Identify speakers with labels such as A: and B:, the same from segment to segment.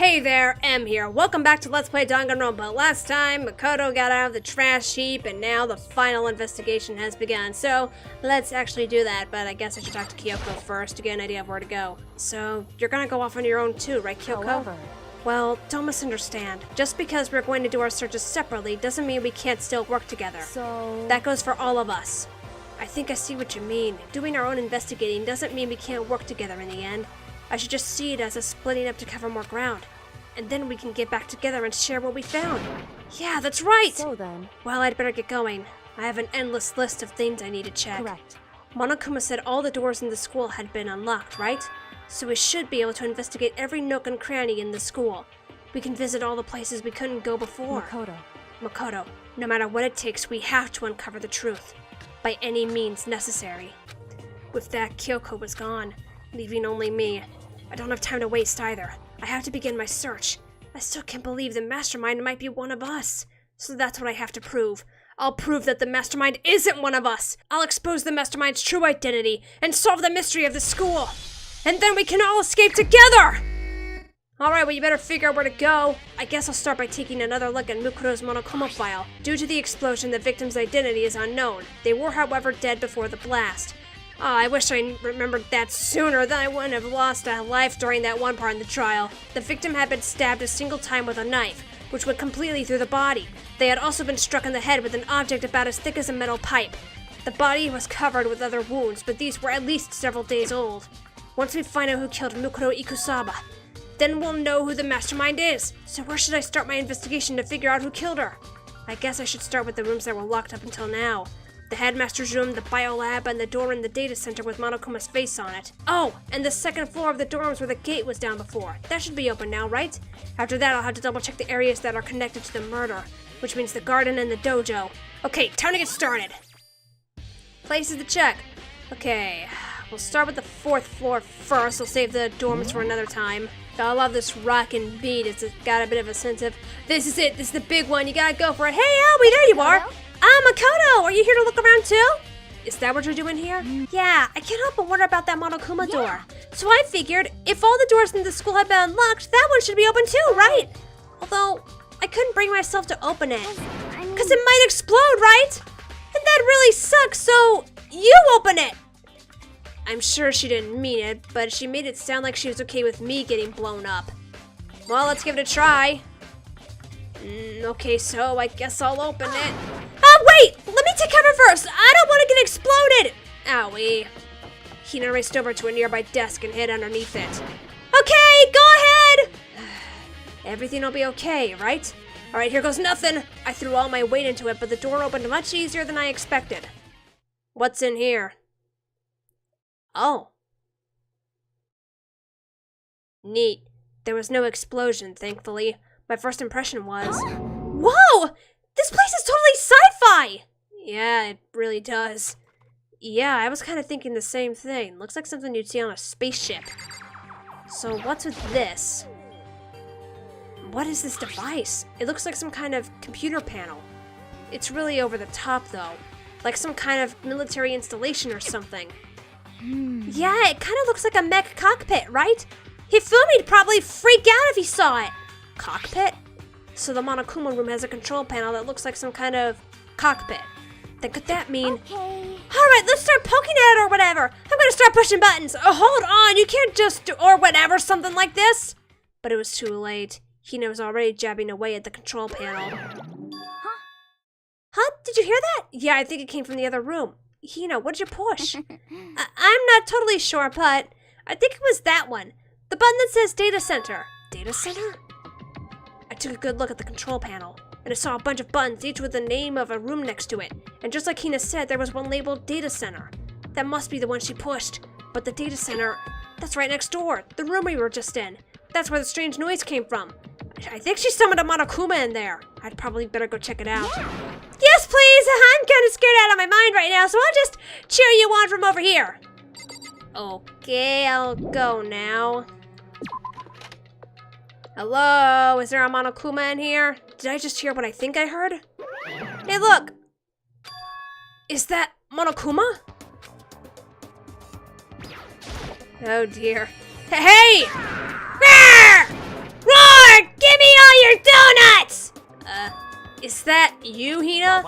A: Hey there, M here. Welcome back to Let's Play Danganronpa. Last time, Makoto got out of the trash heap, and now the final investigation has begun. So, let's actually do that, but I guess I should talk to Kyoko first to get an idea of where to go. So, you're gonna go off on your own too, right, Kyoko?
B: However.
A: Well, don't misunderstand. Just because we're going to do our searches separately doesn't mean we can't still work together.
B: So...
A: That goes for all of us. I think I see what you mean. Doing our own investigating doesn't mean we can't work together in the end. I should just see it as a splitting up to cover more ground. And then we can get back together and share what we found. Yeah, that's right!
B: So then...
A: Well, I'd better get going. I have an endless list of things I need to check.
B: Correct.
A: Monokuma said all the doors in the school had been unlocked, right? So we should be able to investigate every nook and cranny in the school. We can visit all the places we couldn't go before. Makoto, no matter what it takes, we have to uncover the truth. By any means necessary. With that, Kyoko was gone, leaving only me. I don't have time to waste either. I have to begin my search. I still can't believe the mastermind might be one of us. So that's what I have to prove. I'll prove that the mastermind isn't one of us. I'll expose the mastermind's true identity and solve the mystery of the school. And then we can all escape together! Alright, well you better figure out where to go. I guess I'll start by taking another look at Mukuro's Monokuma file. Due to the explosion, the victim's identity is unknown. They were, however, dead before the blast. Oh, I wish I remembered that sooner, then I wouldn't have lost a life during that one part in the trial. The victim had been stabbed a single time with a knife, which went completely through the body. They had also been struck in the head with an object about as thick as a metal pipe. The body was covered with other wounds, but these were at least several days old. Once we find out who killed Mukuro Ikusaba, then we'll know who the mastermind is. So where should I start my investigation to figure out who killed her? I guess I should start with the rooms that were locked up until now. The headmaster's room, the biolab, and the door in the data center with Monokuma's face on it. Oh, and the second floor of the dorms where the gate was down before. That should be open now, right? After that, I'll have to double check the areas that are connected to the murder, which means the garden and the dojo. Okay, time to get started. Places to check. Okay, we'll start with the fourth floor first. I'll save the dorms for another time. I love this rockin' beat. It's got a bit of a sense of, this is it, this is the big one, you gotta go for it. Hey, Albie, there you are! Makoto, are you here to look around too? Is that what you're doing here? Yeah, I can't help but wonder about that Monokuma door. So I figured, if all the doors in the school had been unlocked, that one should be open too, right? Although, I couldn't bring myself to open it. Because it might explode, right? And that really sucks, so you open it! I'm sure she didn't mean it, but she made it sound like she was okay with me getting blown up. Well, let's give it a try. Okay, so I guess I'll open it. Oh, wait! Let me take cover first! I don't want to get exploded! Owie. Hina raced over to a nearby desk and hid underneath it. Okay, go ahead! Everything will be okay, right? Alright, here goes nothing. I threw all my weight into it, but the door opened much easier than I expected. What's in here? Oh. Neat. There was no explosion, thankfully. My first impression was... Whoa! This place is totally sci-fi! Yeah, it really does. Yeah, I was kind of thinking the same thing. Looks like something you'd see on a spaceship. So what's with this? What is this device? It looks like some kind of computer panel. It's really over the top, though. Like some kind of military installation or something. Yeah, it kind of looks like a mech cockpit, right? Hifumi'd probably freak out if he saw it. Cockpit? So the Monokuma room has a control panel that looks like some kind of cockpit. Then could that mean... Okay. Alright, let's start poking at it or whatever. I'm gonna start pushing buttons. Oh, hold on, you can't just do... or whatever, something like this. But it was too late. Hina was already jabbing away at the control panel. Huh? Did you hear that? Yeah, I think it came from the other room. Hina, what did you push? I'm not totally sure, but I think it was that one. The button that says Data Center. Data Center? I took a good look at the control panel, and I saw a bunch of buttons, each with the name of a room next to it. And just like Hina said, there was one labeled Data Center. That must be the one she pushed. But the Data Center, that's right next door. The room we were just in. That's where the strange noise came from. I think she summoned a Monokuma in there. I'd probably better go check it out. Yes, please! I'm kind of scared out of my mind right now, so I'll just cheer you on from over here. Okay, I'll go now. Hello? Is there a Monokuma in here? Did I just hear what I think I heard? Hey, look! Is that Monokuma? Oh dear. Hey! Run! You, Hina?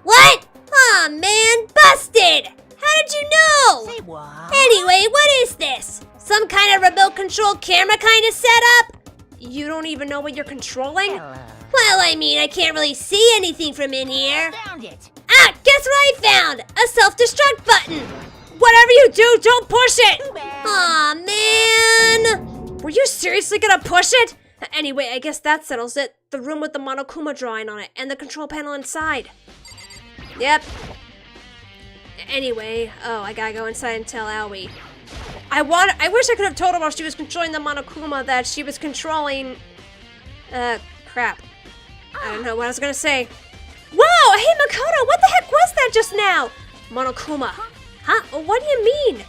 A: What? Aw, man, busted! How did you know?
B: Say what?
A: Anyway, what is this? Some kind of remote control camera kind of setup? You don't even know what you're controlling?
B: Hello.
A: Well, I mean, I can't really see anything from in here.
B: Found it.
A: Ah, guess what I found? A self-destruct button. Whatever you do, don't push it.
B: Too bad.
A: Aw, man. Were you seriously gonna push it? Anyway, I guess that settles it. The room with the Monokuma drawing on it and the control panel inside. Yep. Anyway, I gotta go inside and tell Aoi. I wish I could have told her while she was controlling the Monokuma that she was controlling... crap. I don't know what I was gonna say. Whoa! Hey, Makoto, what the heck was that just now? Monokuma. Huh? What do you mean?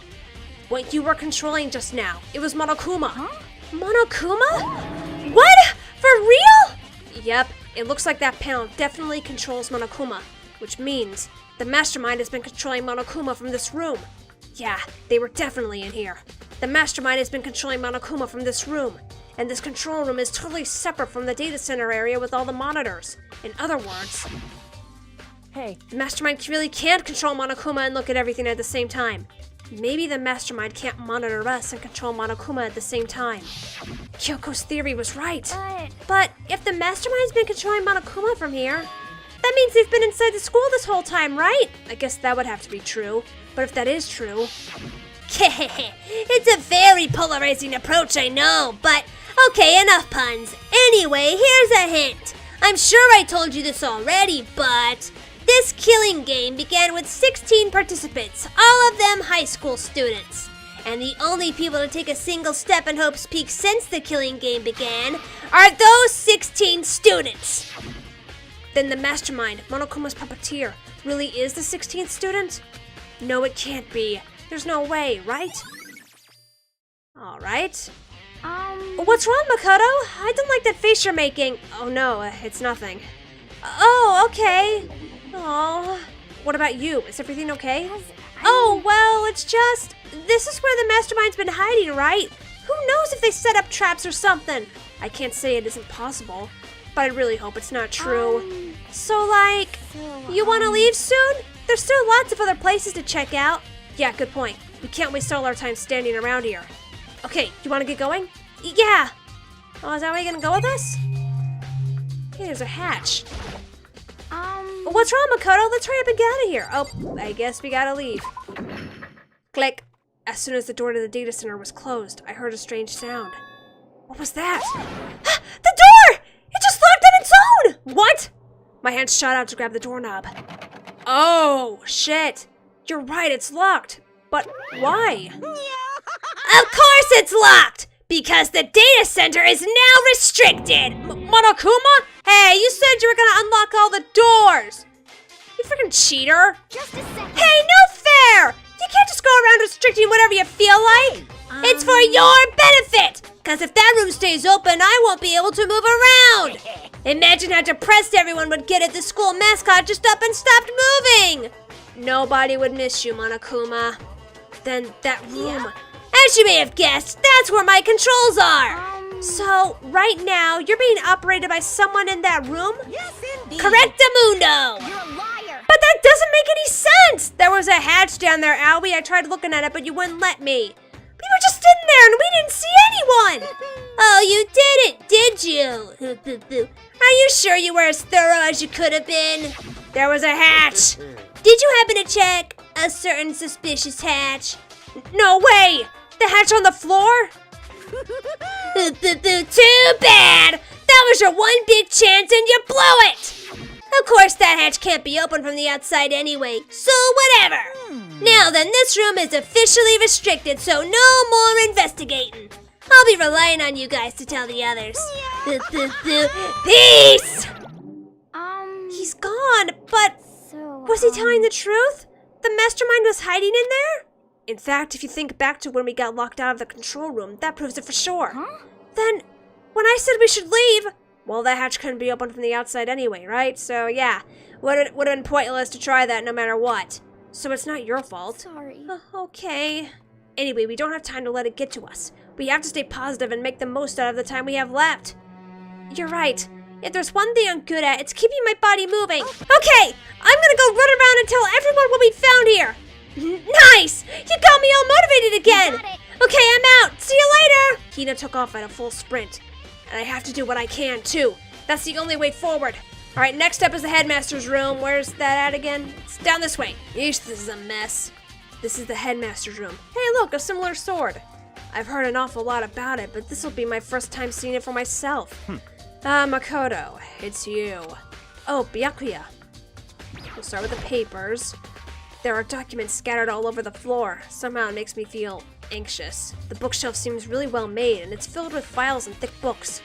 A: What you were controlling just now. It was Monokuma.
B: Huh?
A: Monokuma? What? For real? Yep, it looks like that panel definitely controls Monokuma, which means the mastermind has been controlling Monokuma from this room. Yeah, they were definitely in here. The mastermind has been controlling Monokuma from this room, and this control room is totally separate from the data center area with all the monitors. In other words,
B: Hey.
A: the mastermind really can't control Monokuma and look at everything at the same time. Maybe the mastermind can't monitor us and control Monokuma at the same time. Kyoko's theory was right. But if the mastermind's been controlling Monokuma from here, that means they've been inside the school this whole time, right? I guess that would have to be true. But if that is true... It's a very polarizing approach, I know, but okay, enough puns. Anyway, here's a hint. I'm sure I told you this already, but this killing game began with 16 participants, all of them high school students. And the only people to take a single step in Hope's Peak since the killing game began are those 16 students. Then the mastermind, Monokuma's puppeteer, really is the 16th student? No, it can't be. There's no way, right? Alright. What's wrong, Makoto? I don't like that face you're making. Oh no, it's nothing. Oh, okay. Oh, what about you? Is everything okay? Oh, well, it's just... This is where the mastermind's been hiding, right? Who knows if they set up traps or something? I can't say it isn't possible, but I really hope it's not true. So, like, you want to leave soon? There's still lots of other places to check out. Yeah, good point. We can't waste all our time standing around here. Okay, you want to get going? Yeah. Oh, is that where you're going to go with us? Hey, there's a hatch. What's wrong, Makoto? Let's hurry up and get out of here. Oh, I guess we gotta leave. Click. As soon as the door to the data center was closed, I heard a strange sound. What was that? The door! It just locked on its own! What? My hand shot out to grab the doorknob. Oh, shit. You're right, it's locked. But why? Of course it's locked! Because the data center is now restricted! Monokuma? Hey, you said you were gonna unlock all the doors! You freaking cheater!
B: Just a second.
A: Hey, no fair! You can't just go around restricting whatever you feel like! It's for your benefit! Cause if that room stays open, I won't be able to move around! Imagine how depressed everyone would get if the school mascot just up and stopped moving! Nobody would miss you, Monokuma. Then that room... As you may have guessed, that's where my controls are! So, right now, you're being operated by someone in that room?
B: Yes, indeed.
A: Correctamundo!
B: You're a liar.
A: But that doesn't make any sense! There was a hatch down there, Aoi. I tried looking at it, but you wouldn't let me. We were just in there and we didn't see anyone! Oh, you didn't, did you? Are you sure you were as thorough as you could have been? There was a hatch. Did you happen to check a certain suspicious hatch? No way! The hatch on the floor? Too bad! That was your one big chance and you blew it! Of course that hatch can't be opened from the outside anyway, so whatever! Now then, this room is officially restricted, so no more investigating. I'll be relying on you guys to tell the others. Peace! He's gone, but was he telling the truth? The mastermind was hiding in there? In fact, if you think back to when we got locked out of the control room, that proves it for sure. Then, when I said we should leave, well, that hatch couldn't be opened from the outside anyway, right? So, yeah, would have been pointless to try that no matter what. So it's not your fault.
B: Sorry.
A: Okay. Anyway, we don't have time to let it get to us. We have to stay positive and make the most out of the time we have left. You're right. If there's one thing I'm good at, it's keeping my body moving. Okay, I'm gonna go run around until everyone will be found here. Nice! You got me all motivated again!
B: You got it.
A: Okay, I'm out. See you later! Hina took off at a full sprint. And I have to do what I can, too. That's the only way forward. Alright, next up is the headmaster's room. Where's that at again? It's down this way. Yeesh, this is a mess. This is the headmaster's room. Hey, look, a similar sword. I've heard an awful lot about it, but this will be my first time seeing it for myself. Makoto, it's you. Oh, Byakuya. We'll start with the papers. There are documents scattered all over the floor. Somehow it makes me feel anxious. The bookshelf seems really well made, and it's filled with files and thick books.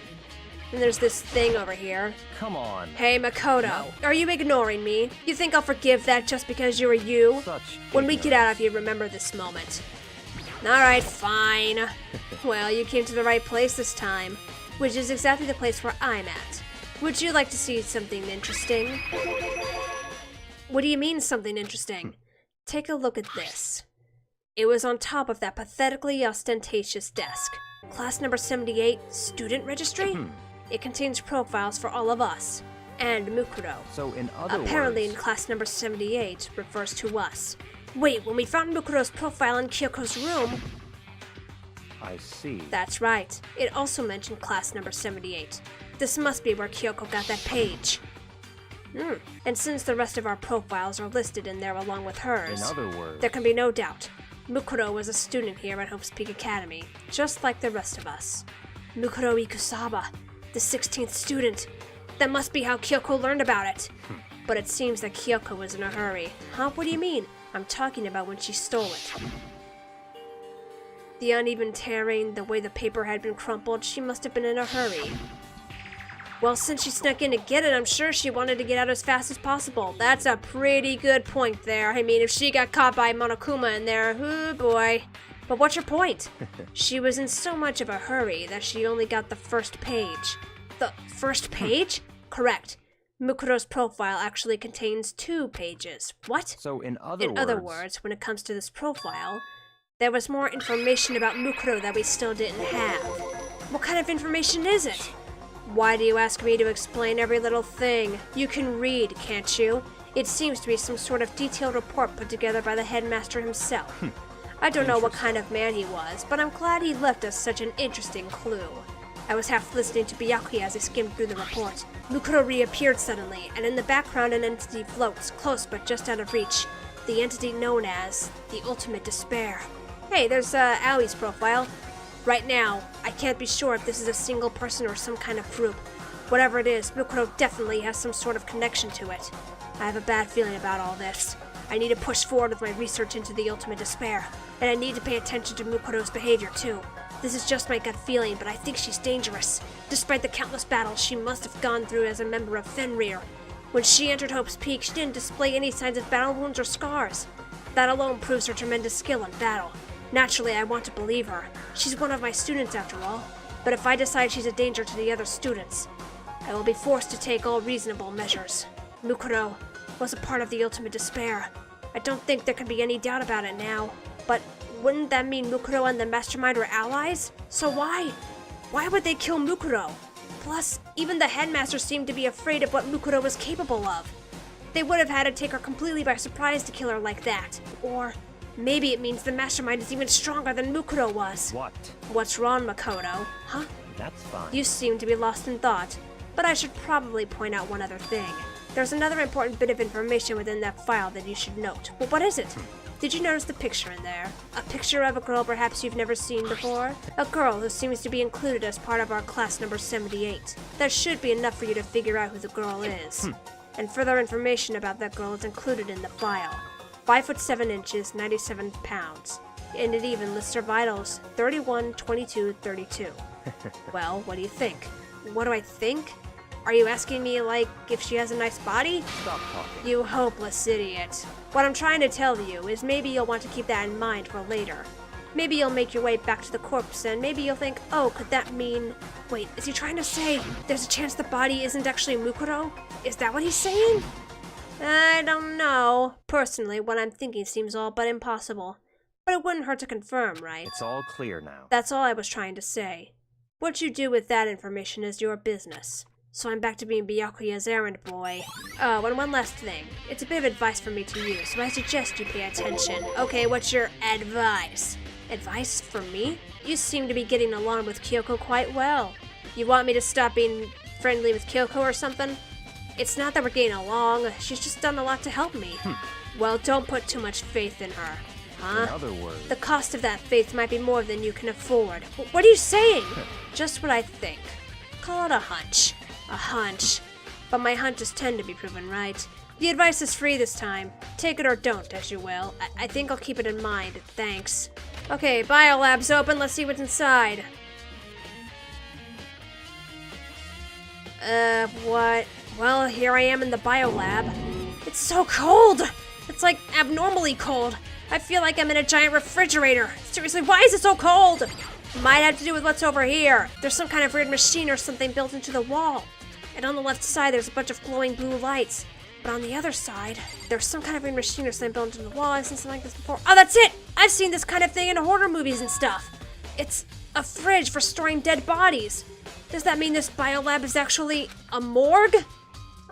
A: And there's this thing over here.
C: Come on.
A: Hey, Makoto, are you ignoring me? You think I'll forgive that just because you're you? When we get out of here, remember this moment. Alright, fine. Well, you came to the right place this time, which is exactly the place where I'm at. Would you like to see something interesting? What do you mean, something interesting? Take a look at this. It was on top of that pathetically ostentatious desk. Class number 78, student registry? It contains profiles for all of us, and Mukuro.
C: So in other
A: Apparently
C: words,
A: in class number 78 refers to us. Wait, when we found Mukuro's profile in Kyoko's room...
C: I see.
A: That's right. It also mentioned class number 78. This must be where Kyoko got that page. And since the rest of our profiles are listed in there along with hers,
C: In other words,
A: there can be no doubt. Mukuro was a student here at Hope's Peak Academy, just like the rest of us. Mukuro Ikusaba, the 16th student. That must be how Kyoko learned about it. But it seems that Kyoko was in a hurry. Huh? What do you mean? I'm talking about when she stole it. The uneven tearing, the way the paper had been crumpled, she must have been in a hurry. Well, since she snuck in to get it, I'm sure she wanted to get out as fast as possible. That's a pretty good point there. I mean, if she got caught by Monokuma in there, oh boy. But what's your point? She was in so much of a hurry that she only got the first page. The first page? Correct. Mukuro's profile actually contains 2 pages. What?
C: So in
A: In other words, when it comes to this profile, there was more information about Mukuro that we still didn't have. What kind of information is it? Why do you ask me to explain every little thing? You can read, can't you? It seems to be some sort of detailed report put together by the headmaster himself. I don't know what kind of man he was, but I'm glad he left us such an interesting clue. I was half listening to Byakuya as I skimmed through the report. Mukuro reappeared suddenly, and in the background an entity floats, close but just out of reach. The entity known as the Ultimate Despair. Hey, there's Aoi's profile. Right now, I can't be sure if this is a single person or some kind of group. Whatever it is, Mukuro definitely has some sort of connection to it. I have a bad feeling about all this. I need to push forward with my research into the Ultimate Despair, and I need to pay attention to Mukuro's behavior too. This is just my gut feeling, but I think she's dangerous. Despite the countless battles she must have gone through as a member of Fenrir. When she entered Hope's Peak, she didn't display any signs of battle wounds or scars. That alone proves her tremendous skill in battle. Naturally, I want to believe her. She's one of my students after all. But if I decide she's a danger to the other students, I will be forced to take all reasonable measures. Mukuro was a part of the Ultimate Despair. I don't think there can be any doubt about it now. But wouldn't that mean Mukuro and the Mastermind are allies? So why? Why would they kill Mukuro? Plus, even the headmaster seemed to be afraid of what Mukuro was capable of. They would have had to take her completely by surprise to kill her like that. Or maybe it means the Mastermind is even stronger than Mukuro was.
C: What?
A: What's wrong, Makoto? Huh?
C: That's fine.
A: You seem to be lost in thought. But I should probably point out one other thing. There's another important bit of information within that file that you should note. Well, what is it? Did you notice the picture in there? A picture of a girl perhaps you've never seen before? A girl who seems to be included as part of our class number 78. That should be enough for you to figure out who the girl is. And further information about that girl is included in the file. 5 foot 7 inches, 97 pounds. And it even lists her vitals, 31, 22, 32. Well, what do you think? What do I think? Are you asking me, like, if she has a nice body?
C: Stop talking.
A: You hopeless idiot. What I'm trying to tell you is maybe you'll want to keep that in mind for later. Maybe you'll make your way back to the corpse and maybe you'll think, oh, could that mean... Wait, is he trying to say there's a chance the body isn't actually Mukuro? Is that what he's saying? I don't know. Personally, what I'm thinking seems all but impossible. But it wouldn't hurt to confirm, right?
C: It's all clear now.
A: That's all I was trying to say. What you do with that information is your business. So I'm back to being Byakuya's errand boy. Oh, and one last thing. It's a bit of advice for me to you, so I suggest you pay attention. Okay, what's your advice? Advice for me? You seem to be getting along with Kyoko quite well. You want me to stop being friendly with Kyoko or something? It's not that we're getting along, she's just done a lot to help me. Well, don't put too much faith in her. Huh?
C: In other words,
A: The cost of that faith might be more than you can afford. What are you saying? Just what I think. Call it a hunch. A hunch. But my hunches tend to be proven right. The advice is free this time. Take it or don't, as you will. I think I'll keep it in mind. Thanks. Okay, biolab's open. Let's see what's inside. What? Well, here I am in the biolab. It's so cold! It's like abnormally cold. I feel like I'm in a giant refrigerator. Seriously, why is it so cold? Might have to do with what's over here. There's some kind of weird machine or something built into the wall. And on the left side, there's a bunch of glowing blue lights. But on the other side, there's some kind of weird machine or something built into the wall. I've seen something like this before. Oh, that's it! I've seen this kind of thing in horror movies and stuff. It's a fridge for storing dead bodies. Does that mean this biolab is actually a morgue?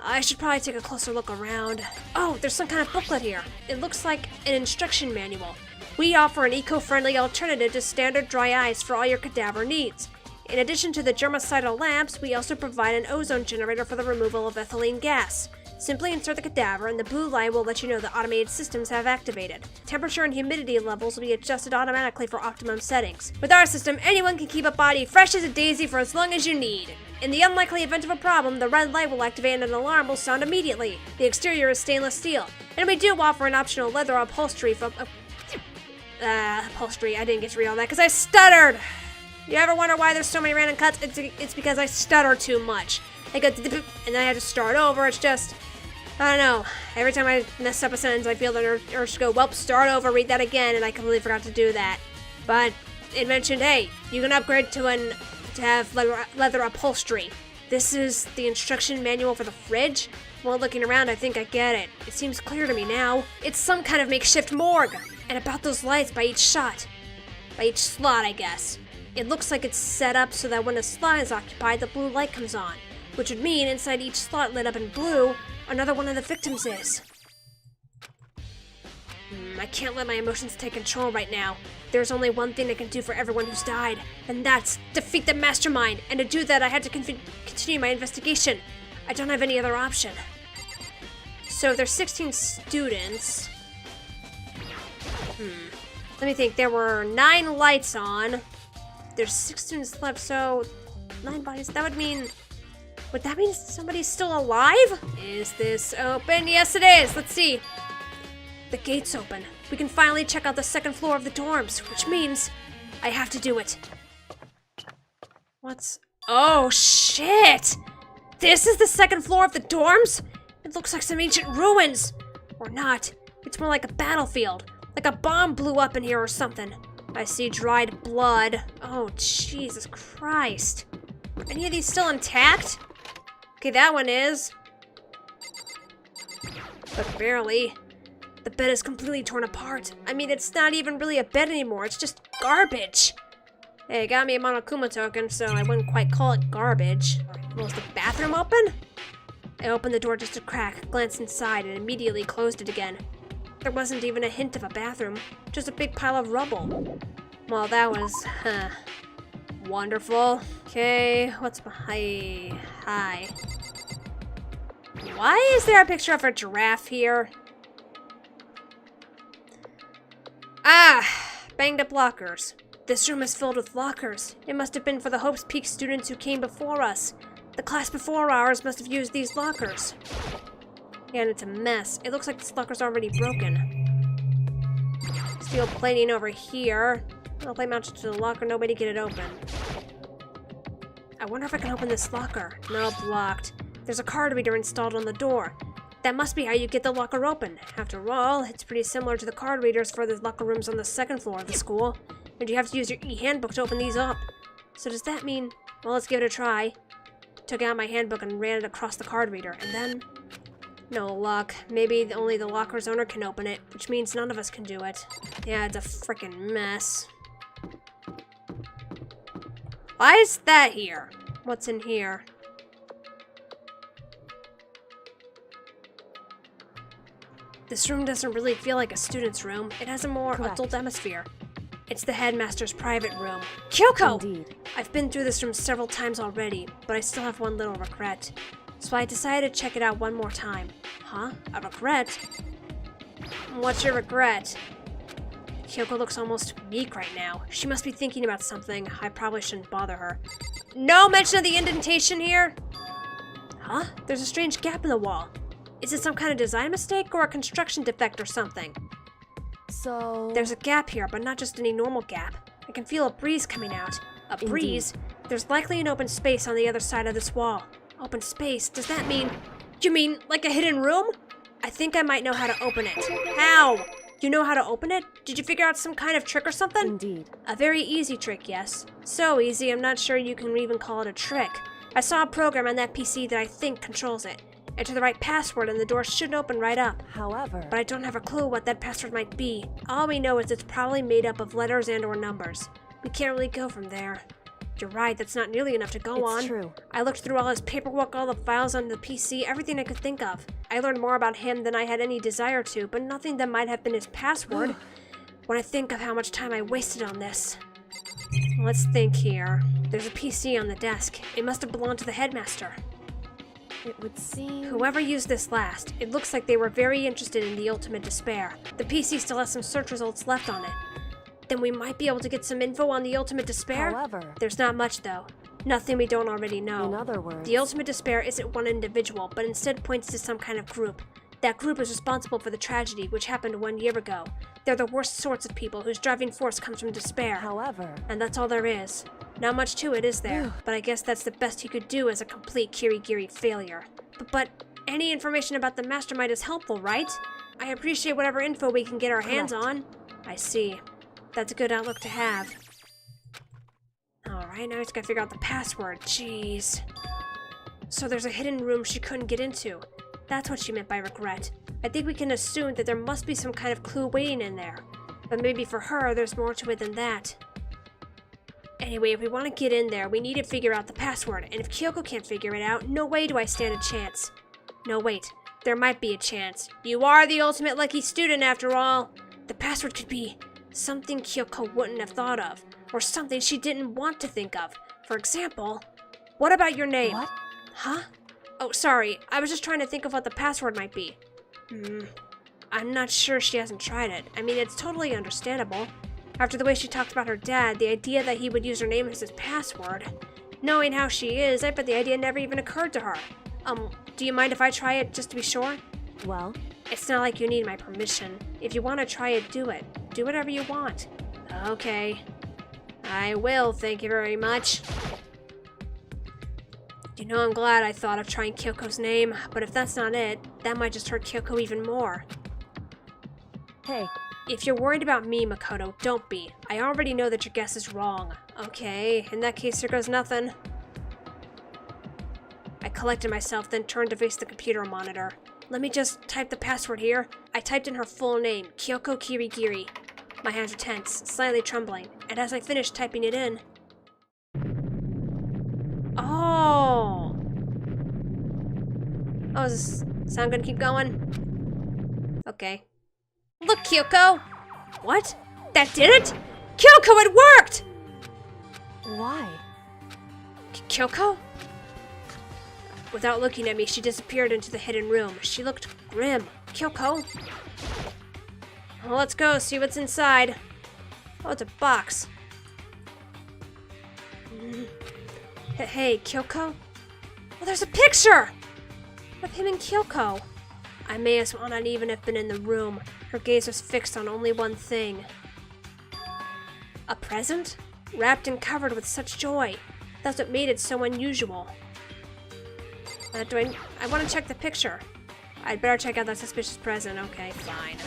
A: I should probably take a closer look around. Oh, there's some kind of booklet here. It looks like an instruction manual. We offer an eco-friendly alternative to standard dry ice for all your cadaver needs. In addition to the germicidal lamps, we also provide an ozone generator for the removal of ethylene gas. Simply insert the cadaver and the blue light will let you know the automated systems have activated. Temperature and humidity levels will be adjusted automatically for optimum settings. With our system, anyone can keep a body fresh as a daisy for as long as you need. In the unlikely event of a problem, the red light will activate and an alarm will sound immediately. The exterior is stainless steel, and we do offer an optional leather upholstery from... upholstery, I didn't get to read all that because I stuttered! You ever wonder why there's so many random cuts? It's because I stutter too much. I go, and then I have to start over. It's just, I don't know. Every time I mess up a sentence, I feel the urge to go, well, start over, read that again, and I completely forgot to do that. But it mentioned, hey, you can upgrade to have leather upholstery. This is the instruction manual for the fridge? While looking around, I think I get it. It seems clear to me now. It's some kind of makeshift morgue. And about those lights by each slot, I guess. It looks like it's set up so that when a slot is occupied, the blue light comes on, which would mean inside each slot lit up in blue, another one of the victims is. I can't let my emotions take control right now. There's only one thing I can do for everyone who's died, and that's defeat the mastermind. And to do that, I had to continue my investigation. I don't have any other option. So there's 16 students. Let me think. There were 9 lights on. There's 6 students left, so 9 bodies. That would that mean somebody's still alive? Is this open? Yes, it is. Let's see. The gate's open. We can finally check out the second floor of the dorms, which means I have to do it. Oh, shit! This is the second floor of the dorms? It looks like some ancient ruins. Or not. It's more like a battlefield. Like a bomb blew up in here or something. I see dried blood. Oh, Jesus Christ. Are any of these still intact? Okay, that one is. But barely. The bed is completely torn apart. I mean, it's not even really a bed anymore. It's just garbage. Hey, it got me a Monokuma token, so I wouldn't quite call it garbage. Was the bathroom open? I opened the door just a crack, glanced inside, and immediately closed it again. There wasn't even a hint of a bathroom, just a big pile of rubble. Well, that was, wonderful. Okay, what's behind? Hi. Why is there a picture of a giraffe here? Banged up lockers. This room is filled with lockers. It must have been for the Hope's Peak students who came before us. The class before ours must have used these lockers. Yeah, and it's a mess. It looks like this locker's already broken. Steel plating over here. I'll play mounted to the locker, no way to get it open. I wonder if I can open this locker. No, blocked. There's a card reader installed on the door. That must be how you get the locker open. After all, it's pretty similar to the card readers for the locker rooms on the second floor of the school. And you have to use your e-handbook to open these up. So does that mean... Well, let's give it a try. Took out my handbook and ran it across the card reader, and then... No luck. Maybe only the locker's owner can open it, which means none of us can do it. Yeah, it's a frickin' mess. Why is that here? What's in here? This room doesn't really feel like a student's room. It has a more
B: Correct.
A: adult atmosphere. It's the headmaster's private room. Kyoko!
B: Indeed.
A: I've been through this room several times already, but I still have one little regret. So I decided to check it out one more time. Huh? A regret? What's your regret? Kyoko looks almost meek right now. She must be thinking about something. I probably shouldn't bother her. No mention of the indentation here? Huh? There's a strange gap in the wall. Is it some kind of design mistake or a construction defect or something?
B: So...
A: There's a gap here, but not just any normal gap. I can feel a breeze coming out. A breeze? There's likely an open space on the other side of this wall. Open space? Does that mean... You mean like a hidden room? I think I might know how to open it. How? You know how to open it? Did you figure out some kind of trick or something?
B: Indeed.
A: A very easy trick, yes. So easy, I'm not sure you can even call it a trick. I saw a program on that PC that I think controls it. Enter the right password and the door should open right up.
B: However...
A: But I don't have a clue what that password might be. All we know is it's probably made up of letters and or numbers. We can't really go from there. You're right, that's not nearly enough to go on.
B: It's true.
A: I looked through all his paperwork, all the files on the PC, everything I could think of. I learned more about him than I had any desire to, but nothing that might have been his password. When I think of how much time I wasted on this. Let's think here. There's a PC on the desk. It must have belonged to the headmaster.
B: It would seem...
A: Whoever used this last, it looks like they were very interested in the ultimate despair. The PC still has some search results left on it. Then we might be able to get some info on the ultimate despair?
B: However...
A: There's not much, though. Nothing we don't already know.
B: In other words...
A: The ultimate despair isn't one individual, but instead points to some kind of group. That group is responsible for the tragedy which happened 1 year ago. They're the worst sorts of people whose driving force comes from despair.
B: However...
A: And that's all there is. Not much to it, is there? But I guess that's the best he could do as a complete Kirigiri failure. But any information about the mastermind is helpful, right? I appreciate whatever info we can get our hands on. I see. That's a good outlook to have. Alright, now I just gotta figure out the password. Jeez. So there's a hidden room she couldn't get into. That's what she meant by regret. I think we can assume that there must be some kind of clue waiting in there. But maybe for her, there's more to it than that. Anyway, if we want to get in there, we need to figure out the password, and if Kyoko can't figure it out, no way do I stand a chance. No, wait. There might be a chance. You are the ultimate lucky student, after all. The password could be something Kyoko wouldn't have thought of, or something she didn't want to think of. For example, what about your name?
B: What?
A: Huh? Oh, sorry. I was just trying to think of what the password might be. I'm not sure she hasn't tried it. I mean, it's totally understandable. After the way she talked about her dad, the idea that he would use her name as his password. Knowing how she is, I bet the idea never even occurred to her. Do you mind if I try it just to be sure?
B: Well...
A: It's not like you need my permission. If you want to try it, do it. Do whatever you want. Okay. I will, thank you very much. You know, I'm glad I thought of trying Kyoko's name, but if that's not it, that might just hurt Kyoko even more.
B: Hey.
A: If you're worried about me, Makoto, don't be. I already know that your guess is wrong. Okay, in that case, there goes nothing. I collected myself, then turned to face the computer monitor. Let me just type the password here. I typed in her full name, Kyoko Kirigiri. My hands are tense, slightly trembling, and as I finished typing it in... Oh! Oh, is this sound gonna keep going? Okay. Look, Kyoko! What? That did it? Kyoko, it worked!
B: Why?
A: Kyoko? Without looking at me, she disappeared into the hidden room. She looked grim. Kyoko? Well, let's go, see what's inside. Oh, it's a box. Hey, Kyoko? Oh, there's a picture! Of him and Kyoko. I may as well not even have been in the room. Her gaze was fixed on only one thing. A present? Wrapped and covered with such joy. That's what made it so unusual. I want to check the picture. I'd better check out that suspicious present. Okay, fine.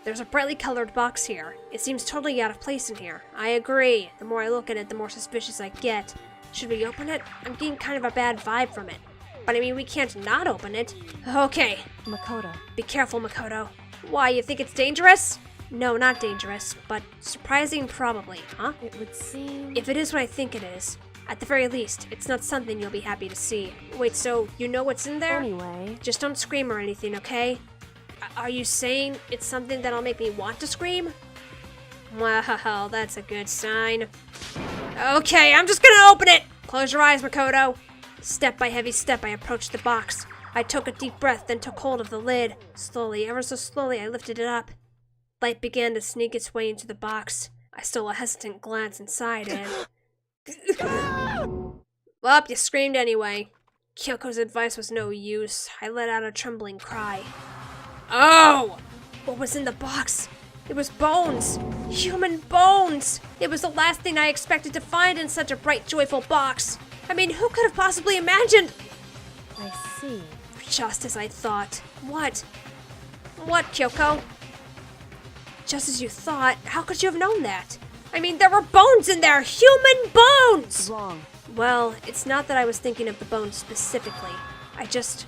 A: There's a brightly colored box here. It seems totally out of place in here. I agree. The more I look at it, the more suspicious I get. Should we open it? I'm getting kind of a bad vibe from it. But I mean, we can't not open it. Okay.
B: Makoto.
A: Be careful, Makoto. Why, you think it's dangerous? No, not dangerous, but surprising probably, huh?
B: It would seem...
A: If it is what I think it is, At the very least, it's not something you'll be happy to see. Wait, so you know what's in there?
B: Anyway,
A: Just don't scream or anything, okay? Are you saying it's something that'll make me want to scream? Well, that's a good sign. Okay, I'm just gonna open it! Close your eyes, Makoto. Step by heavy step, I approached the box. I took a deep breath, then took hold of the lid. Slowly, ever so slowly, I lifted it up. Light began to sneak its way into the box. I stole a hesitant glance inside and... Well, you screamed anyway. Kyoko's advice was no use. I let out a trembling cry. Oh! What was in the box? It was bones! Human bones! It was the last thing I expected to find in such a bright, joyful box. I mean, who could have possibly imagined?
B: I see.
A: Just as I thought. What? What, Kyoko? Just as you thought? How could you have known that? I mean, there were bones in there! Human bones!
B: Wrong.
A: Well, it's not that I was thinking of the bones specifically. I just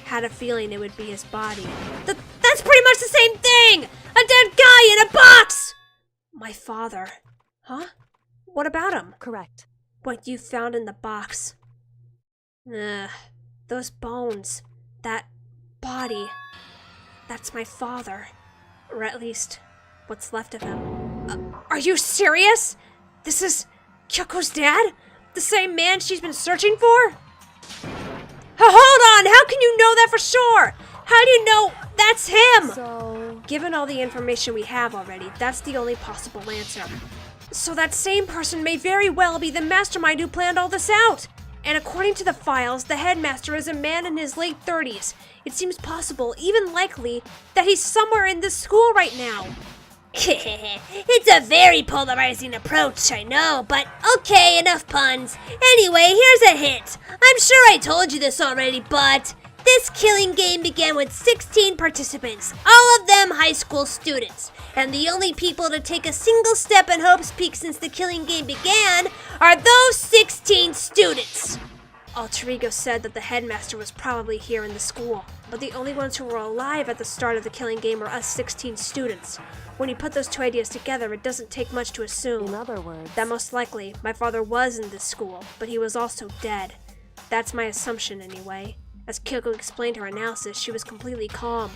A: had a feeling it would be his body. That's pretty much the same thing! A dead guy in a box! My father. Huh? What about him?
B: Correct.
A: What you found in the box. Those bones. That body. That's my father. Or at least, what's left of him. Are you serious? This is Kyoko's dad? The same man she's been searching for? Hold on! How can you know that for sure? How do you know that's him?
B: So...
A: Given all the information we have already, that's the only possible answer. So that same person may very well be the mastermind who planned all this out. And according to the files, the headmaster is a man in his late 30s. It seems possible, even likely, that he's somewhere in this school right now. It's a very polarizing approach, I know, but okay, enough puns. Anyway, here's a hint. I'm sure I told you this already, but this killing game began with 16 participants, all of them high school students. And the only people to take a single step in Hope's Peak since the killing game began are those 16 students. Alter Ego said that the headmaster was probably here in the school, but the only ones who were alive at the start of the killing game were us 16 students. When you put those two ideas together, it doesn't take much to assume
B: In other words...
A: that most likely my father was in this school, but he was also dead. That's my assumption anyway. As Kyoko explained her analysis, she was completely calm.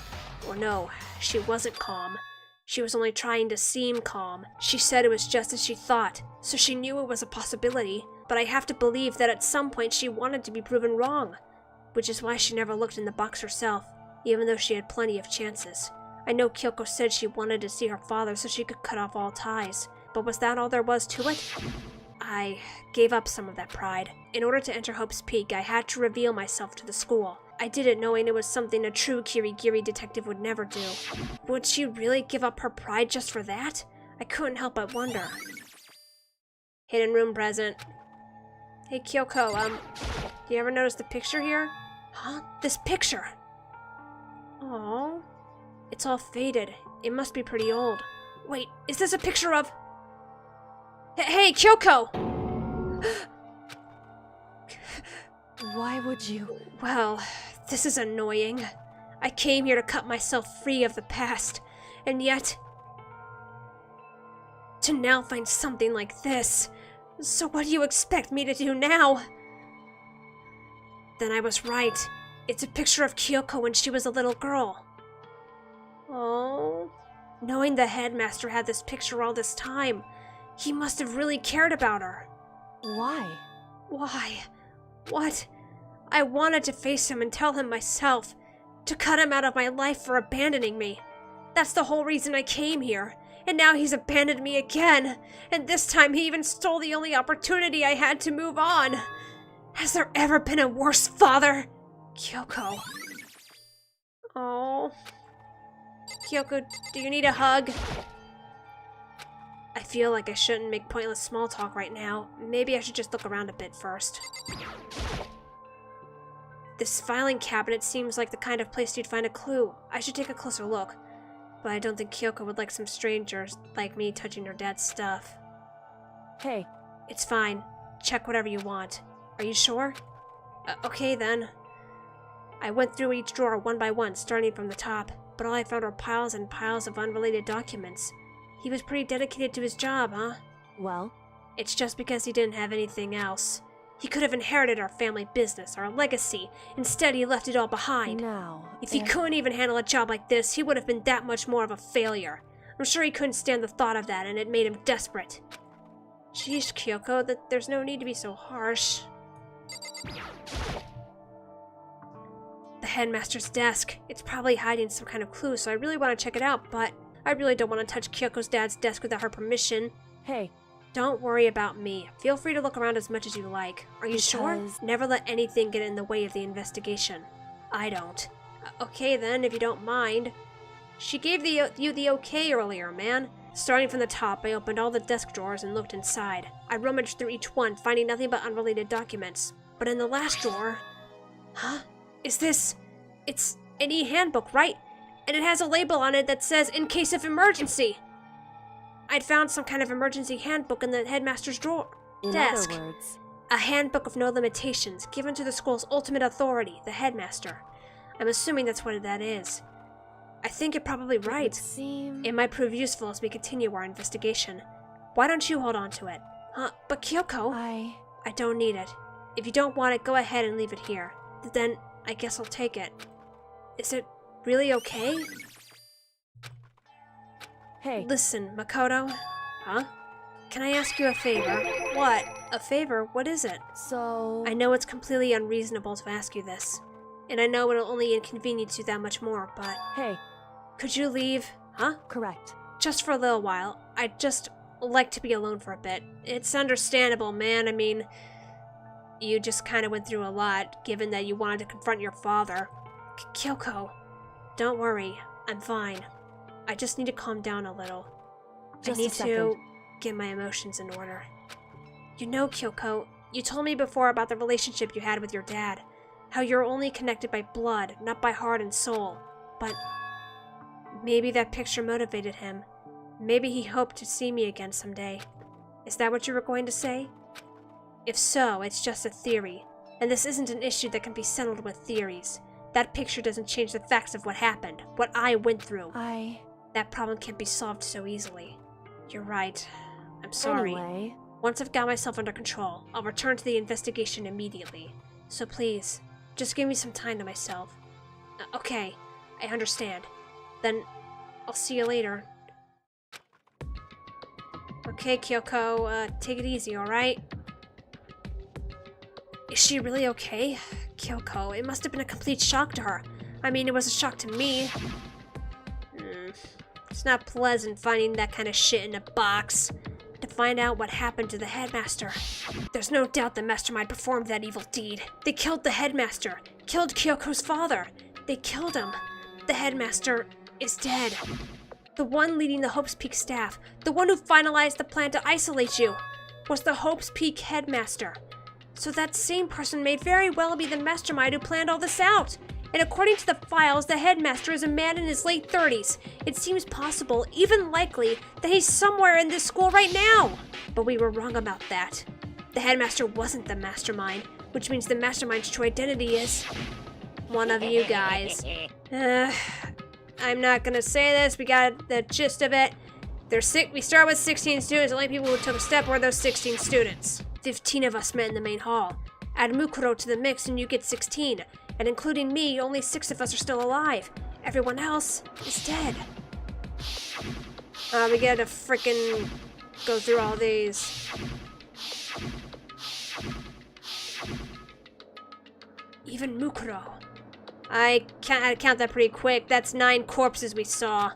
A: Or no, she wasn't calm. She was only trying to seem calm. She said it was just as she thought, so she knew it was a possibility, but I have to believe that at some point she wanted to be proven wrong, which is why she never looked in the box herself, even though she had plenty of chances. I know Kyoko said she wanted to see her father so she could cut off all ties, but was that all there was to it? I gave up some of that pride. In order to enter Hope's Peak, I had to reveal myself to the school. I did it knowing it was something a true Kirigiri detective would never do. Would she really give up her pride just for that? I couldn't help but wonder. Hidden room present. Hey Kyoko, do you ever notice the picture here? Huh? This picture! Aww. It's all faded. It must be pretty old. Wait, is this a picture of... Hey, Kyoko!
B: Why would you...
A: Well, this is annoying. I came here to cut myself free of the past, and yet... to now find something like this. So what do you expect me to do now? Then I was right. It's a picture of Kyoko when she was a little girl. Oh, knowing the headmaster had this picture all this time, he must have really cared about her.
B: Why?
A: Why? What? I wanted to face him and tell him myself, to cut him out of my life for abandoning me. That's the whole reason I came here, and now he's abandoned me again, and this time he even stole the only opportunity I had to move on. Has there ever been a worse father? Kyoko. Oh. Kyoko, do you need a hug? I feel like I shouldn't make pointless small talk right now. Maybe I should just look around a bit first. This filing cabinet seems like the kind of place you'd find a clue. I should take a closer look. But I don't think Kyoko would like some strangers like me touching her dad's stuff.
B: Hey.
A: It's fine. Check whatever you want. Are you sure? Okay then. I went through each drawer one by one, starting from the top, but all I found were piles and piles of unrelated documents. He was pretty dedicated to his job, huh?
B: Well?
A: It's just because he didn't have anything else. He could have inherited our family business, our legacy. Instead, he left it all behind.
B: Now,
A: If he couldn't even handle a job like this, he would have been that much more of a failure. I'm sure he couldn't stand the thought of that, and it made him desperate. Jeez, Kyoko, there's no need to be so harsh. The headmaster's desk. It's probably hiding some kind of clue, so I really want to check it out, but I really don't want to touch Kyoko's dad's desk without her permission.
B: Hey.
A: Don't worry about me. Feel free to look around as much as you like. Are you sure? Never let anything get in the way of the investigation. I don't. Okay then, if you don't mind. She gave you the okay earlier, man. Starting from the top, I opened all the desk drawers and looked inside. I rummaged through each one, finding nothing but unrelated documents. But in the last drawer... Huh? Is this... It's an e-handbook, right? And it has a label on it that says, "In case of emergency." I'd found some kind of emergency handbook in the headmaster's desk.
B: In other words,
A: A handbook of no limitations, given to the school's ultimate authority, the headmaster. I'm assuming that's what that is. I think you're probably right. It might prove useful as we continue our investigation. Why don't you hold on to it? But Kyoko... I don't need it. If you don't want it, go ahead and leave it here. Then, I guess I'll take it. Is it really okay?
B: Hey.
A: Listen, Makoto. Huh? Can I ask you a favor? What? A favor? What is it?
B: So...
A: I know it's completely unreasonable to ask you this. And I know it'll only inconvenience you that much more, but...
B: Hey.
A: Could you leave? Huh?
B: Correct.
A: Just for a little while. I'd just like to be alone for a bit. It's understandable, man. I mean... You just kind of went through a lot, given that you wanted to confront your father. Kyoko, don't worry. I'm fine. I just need to calm down a little.
B: Just
A: I need
B: a second.
A: to get my emotions in order. You know, Kyoko, you told me before about the relationship you had with your dad. How you're only connected by blood, not by heart and soul. But maybe that picture motivated him. Maybe he hoped to see me again someday. Is that what you were going to say? If so, it's just a theory, and this isn't an issue that can be settled with theories. That picture doesn't change the facts of what happened, what I went through. That problem can't be solved so easily. You're right. I'm sorry.
B: Anyway.
A: Once I've got myself under control, I'll return to the investigation immediately. So please, just give me some time to myself. Okay, I understand. Then, I'll see you later. Okay, Kyoko, take it easy, alright? Is she really okay? Kyoko, it must have been a complete shock to her. I mean, it was a shock to me. It's not pleasant finding that kind of shit in a box. To find out what happened to the headmaster. There's no doubt the mastermind performed that evil deed. They killed the headmaster. Killed Kyoko's father. They killed him. The headmaster is dead. The one leading the Hope's Peak staff, the one who finalized the plan to isolate you, was the Hope's Peak headmaster. So that same person may very well be the mastermind who planned all this out. And according to the files, the headmaster is a man in his late 30s. It seems possible, even likely, that he's somewhere in this school right now. But we were wrong about that. The headmaster wasn't the mastermind, which means the mastermind's true identity is one of you guys. I'm not gonna say this, we got the gist of it. We start with 16 students, the only people who took a step were those 16 students. 15 of us met in the main hall. Add Mukuro to the mix and you get 16. And including me, only 6 of us are still alive. Everyone else is dead. We gotta frickin' go through all these. Even Mukuro. I count that pretty quick. That's 9 corpses we saw.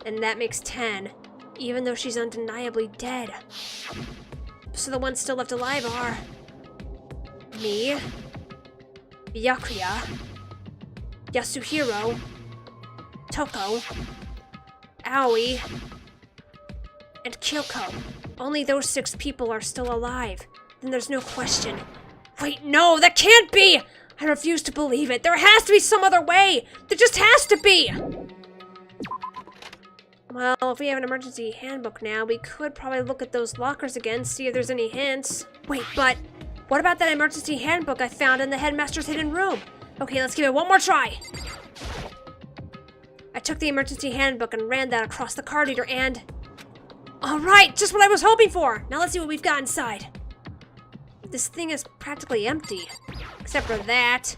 A: And that makes 10. Even though she's undeniably dead. So the ones still left alive are... me, Byakuya, Yasuhiro, Toko, Aoi, and Kyoko. Only those 6 people are still alive. Then there's no question. Wait, no, that can't be! I refuse to believe it. There has to be some other way! There just has to be! Well, if we have an emergency handbook now, we could probably look at those lockers again, see if there's any hints. Wait, but what about that emergency handbook I found in the headmaster's hidden room? Okay, let's give it one more try. I took the emergency handbook and ran that across the card reader and... Alright, just what I was hoping for! Now let's see what we've got inside. This thing is practically empty. Except for that.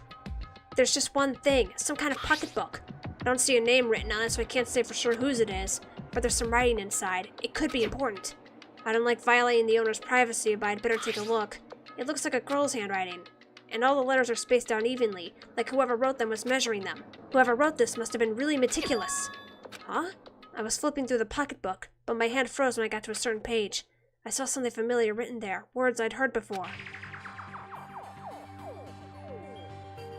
A: There's just one thing, some kind of pocketbook. I don't see a name written on it, so I can't say for sure whose it is, but there's some writing inside. It could be important. I don't like violating the owner's privacy, but I'd better take a look. It looks like a girl's handwriting, and all the letters are spaced out evenly, like whoever wrote them was measuring them. Whoever wrote this must have been really meticulous. Huh? I was flipping through the pocketbook, but my hand froze when I got to a certain page. I saw something familiar written there, words I'd heard before.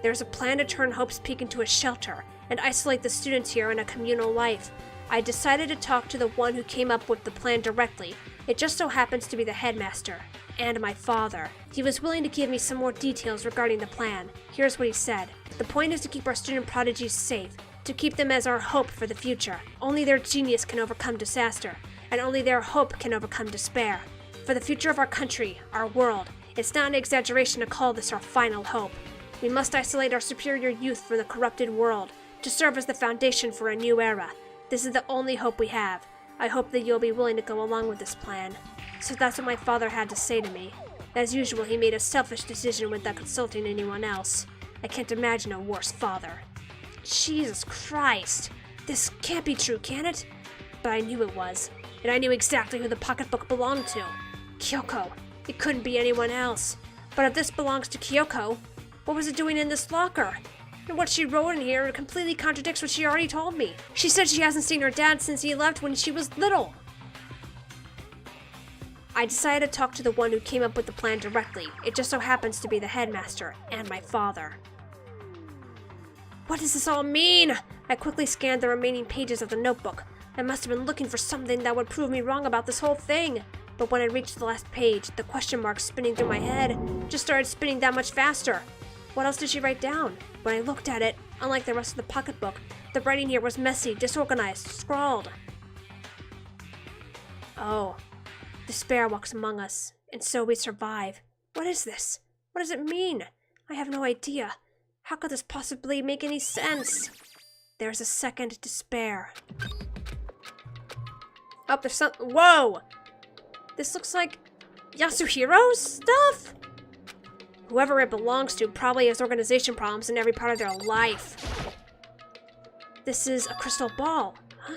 A: There's a plan to turn Hope's Peak into a shelter, and isolate the students here in a communal life. I decided to talk to the one who came up with the plan directly. It just so happens to be the headmaster, and my father. He was willing to give me some more details regarding the plan. Here's what he said. The point is to keep our student prodigies safe, to keep them as our hope for the future. Only their genius can overcome disaster, and only their hope can overcome despair. For the future of our country, our world, it's not an exaggeration to call this our final hope. We must isolate our superior youth from the corrupted world, to serve as the foundation for a new era. This is the only hope we have. I hope that you'll be willing to go along with this plan. So that's what my father had to say to me. As usual, he made a selfish decision without consulting anyone else. I can't imagine a worse father. Jesus Christ. This can't be true, can it? But I knew it was. And I knew exactly who the pocketbook belonged to. Kyoko. It couldn't be anyone else. But if this belongs to Kyoko, what was it doing in this locker? And what she wrote in here completely contradicts what she already told me. She said she hasn't seen her dad since he left when she was little. I decided to talk to the one who came up with the plan directly. It just so happens to be the headmaster and my father. What does this all mean? I quickly scanned the remaining pages of the notebook. I must have been looking for something that would prove me wrong about this whole thing. But when I reached the last page, the question marks spinning through my head just started spinning that much faster. What else did she write down? When I looked at it, unlike the rest of the pocketbook, the writing here was messy, disorganized, scrawled. Oh, despair walks among us, and so we survive. What is this? What does it mean? I have no idea. How could this possibly make any sense? There's a second despair. Oh, there's some— Whoa! This looks like Yasuhiro's stuff? Whoever it belongs to probably has organization problems in every part of their life. This is a crystal ball. Huh?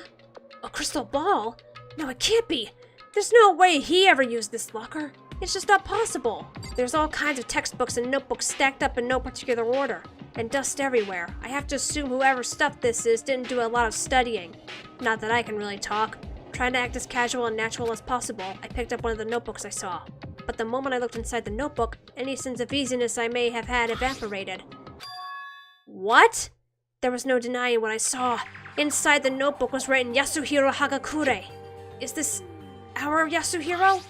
A: A crystal ball? No, it can't be. There's no way he ever used this locker. It's just not possible. There's all kinds of textbooks and notebooks stacked up in no particular order, and dust everywhere. I have to assume whoever stuff this is didn't do a lot of studying. Not that I can really talk. Trying to act as casual and natural as possible, I picked up one of the notebooks I saw. But the moment I looked inside the notebook, any sense of easiness I may have had evaporated. What? There was no denying what I saw. Inside the notebook was written Yasuhiro Hagakure. Is this our Yasuhiro?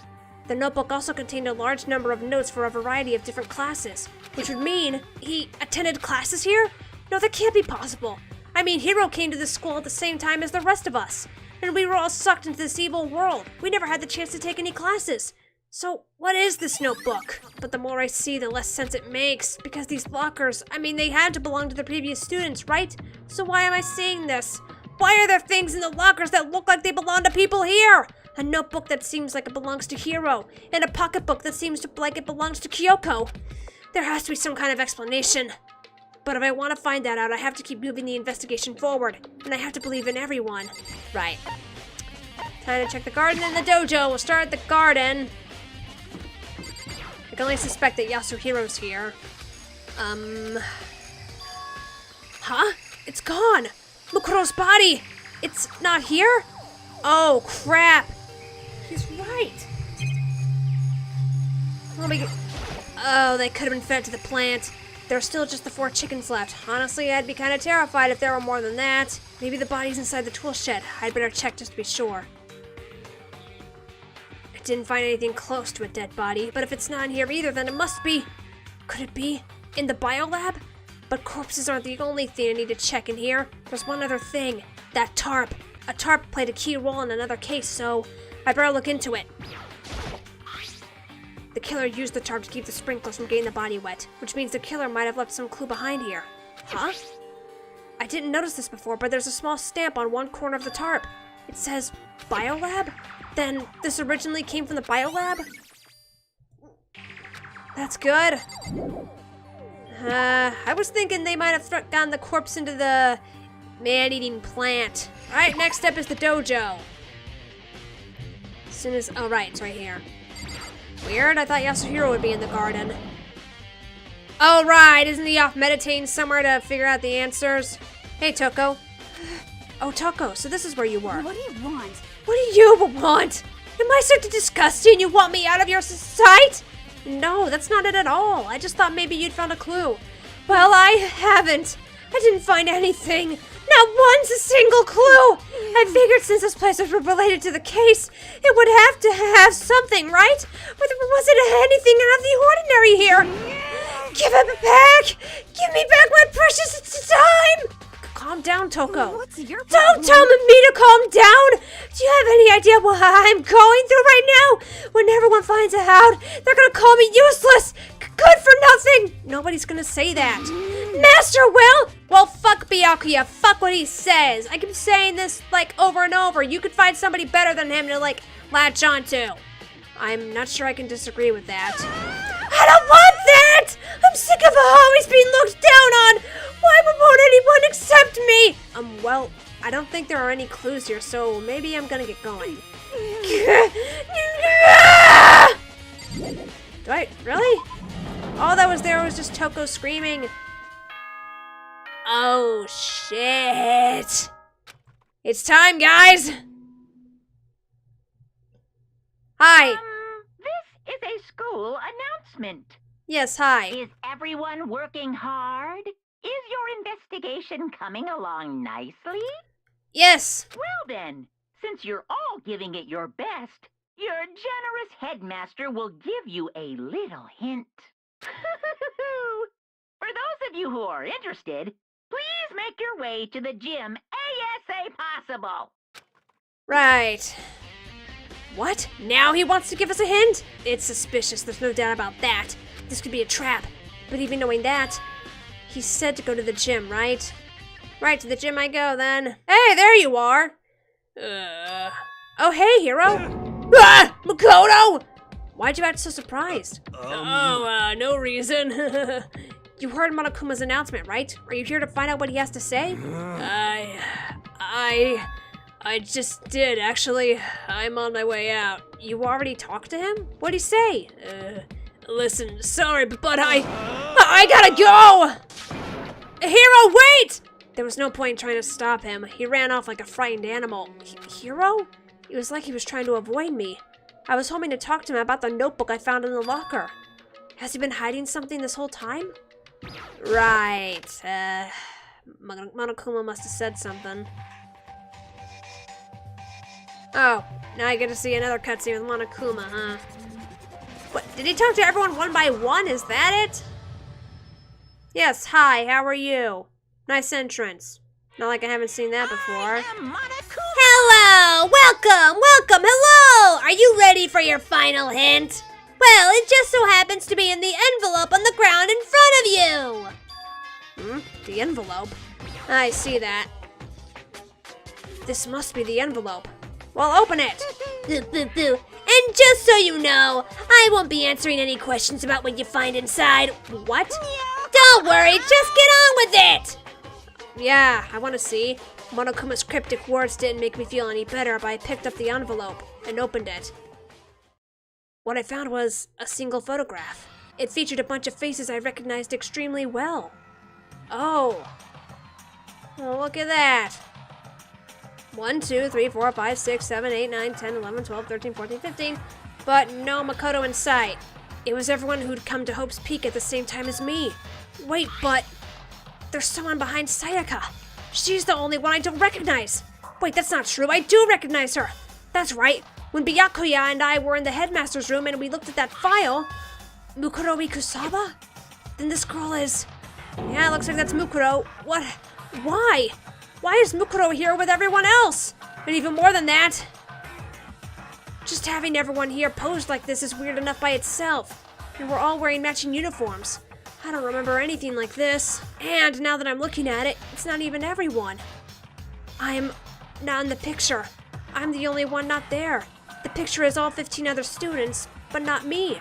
A: The notebook also contained a large number of notes for a variety of different classes, which would mean he attended classes here? No, that can't be possible. I mean, Hiro came to this school at the same time as the rest of us, and we were all sucked into this evil world. We never had the chance to take any classes. So, what is this notebook? But the more I see, the less sense it makes, because these lockers, I mean, they had to belong to the previous students, right? So why am I seeing this? Why are there things in the lockers that look like they belong to people here? A notebook that seems like it belongs to Hiro, and a pocketbook that seems like it belongs to Kyoko. There has to be some kind of explanation. But if I want to find that out, I have to keep moving the investigation forward, and I have to believe in everyone. Right. Time to check the garden and the dojo. We'll start at the garden. I can only suspect that Yasuhiro's here. Huh? It's gone! Mukuro's body! It's not here? Oh, crap! He's right! Oh, they could have been fed to the plant. There are still just the 4 chickens left. Honestly, I'd be kind of terrified if there were more than that. Maybe the body's inside the tool shed. I'd better check just to be sure. I didn't find anything close to a dead body, but if it's not in here either, then it must be... Could it be in the biolab? But corpses aren't the only thing I need to check in here. There's one other thing. That tarp. A tarp played a key role in another case, so I'd better look into it. The killer used the tarp to keep the sprinklers from getting the body wet, which means the killer might have left some clue behind here. Huh? I didn't notice this before, but there's a small stamp on one corner of the tarp. It says, Biolab? Then this originally came from the biolab? That's good. I was thinking they might have gotten the corpse into the man-eating plant. Alright, next up is the dojo. As soon as... oh, right, it's right here. Weird, I thought Yasuhiro would be in the garden. Oh, right, isn't he off meditating somewhere to figure out the answers? Hey, Toko. Oh, Toko, so this is where you were.
B: What do you want?
A: What do you want? Am I so disgusting you want me out of your sight? No, that's not it at all. I just thought maybe you'd found a clue. Well, I haven't. I didn't find anything. Not one single clue. I figured since this place was related to the case, it would have to have something, right? But wasn't anything out of the ordinary here. Give it back. Give me back my precious time. Calm down, Toko.
B: What's your problem?
A: Don't tell me to calm down! Do you have any idea what I'm going through right now? When everyone finds out, they're gonna call me useless! Good for nothing! Nobody's gonna say that. Master will! Well, fuck Byakuya. Fuck what he says. I keep saying this, like, over and over. You could find somebody better than him to, like, latch onto. I'm not sure I can disagree with that. I don't want that! I'm sick of always being looked down on! Why won't anyone accept me? Well, I don't think there are any clues here, so maybe I'm gonna get going. Do I? Really? All that was there was just Toko screaming. Oh, shit. It's time, guys! Hi.
D: This is a school announcement.
A: Yes, hi.
D: Is everyone working hard? Is your investigation coming along nicely?
A: Yes.
D: Well then, since you're all giving it your best, your generous headmaster will give you a little hint. For those of you who are interested, please make your way to the gym ASA possible.
A: Right. What? Now he wants to give us a hint? It's suspicious, there's no doubt about that. This could be a trap. But even knowing that, he said to go to the gym, right? Right, to the gym I go then. Hey, there you are! Oh, hey, hero! Ah! Makoto! Why'd you act so surprised? No reason. You heard Monokuma's announcement, right? Are you here to find out what he has to say? I just did, actually. I'm on my way out. You already talked to him? What'd he say? Listen, sorry, but I gotta go! Hero, wait! There was no point in trying to stop him. He ran off like a frightened animal. Hero? It was like he was trying to avoid me. I was hoping to talk to him about the notebook I found in the locker. Has he been hiding something this whole time? Right. Monokuma must have said something. Oh, now I get to see another cutscene with Monokuma, huh? What, did he talk to everyone one by one? Is that it? Yes, hi, how are you? Nice entrance. Not like I haven't seen that before. Hello! Welcome, hello! Are you ready for your final hint? Well, it just so happens to be in the envelope on the ground in front of you! The envelope? I see that. This must be the envelope. Well, open it! And just so you know, I won't be answering any questions about what you find inside. What? Don't worry, just get on with it! Yeah, I want to see. Monokuma's cryptic words didn't make me feel any better, but I picked up the envelope and opened it. What I found was a single photograph. It featured a bunch of faces I recognized extremely well. Oh. Well, look at that. 1, 2, 3, 4, 5, 6, 7, 8, 9, 10, 11, 12, 13, 14, 15. But no Makoto in sight. It was everyone who'd come to Hope's Peak at the same time as me. Wait, but there's someone behind Sayaka. She's the only one I don't recognize. Wait, that's not true. I do recognize her. That's right. When Byakuya and I were in the headmaster's room and we looked at that file, Mukuro Kusaba? Then this girl is... Yeah, it looks like that's Mukuro. What? Why? Why is Mukuro here with everyone else? And even more than that, just having everyone here posed like this is weird enough by itself. And we're all wearing matching uniforms. I don't remember anything like this. And now that I'm looking at it, it's not even everyone. I'm not in the picture. I'm the only one not there. The picture is all 15 other students, but not me.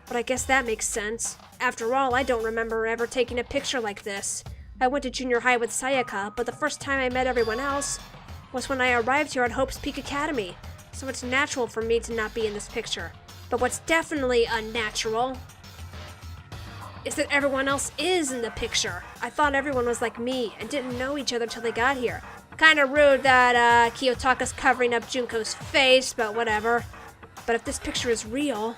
A: But I guess that makes sense. After all, I don't remember ever taking a picture like this. I went to junior high with Sayaka, but the first time I met everyone else was when I arrived here at Hope's Peak Academy. So it's natural for me to not be in this picture. But what's definitely unnatural is that everyone else is in the picture. I thought everyone was like me and didn't know each other till they got here. Kinda rude that Kiyotaka's covering up Junko's face, but whatever. But if this picture is real,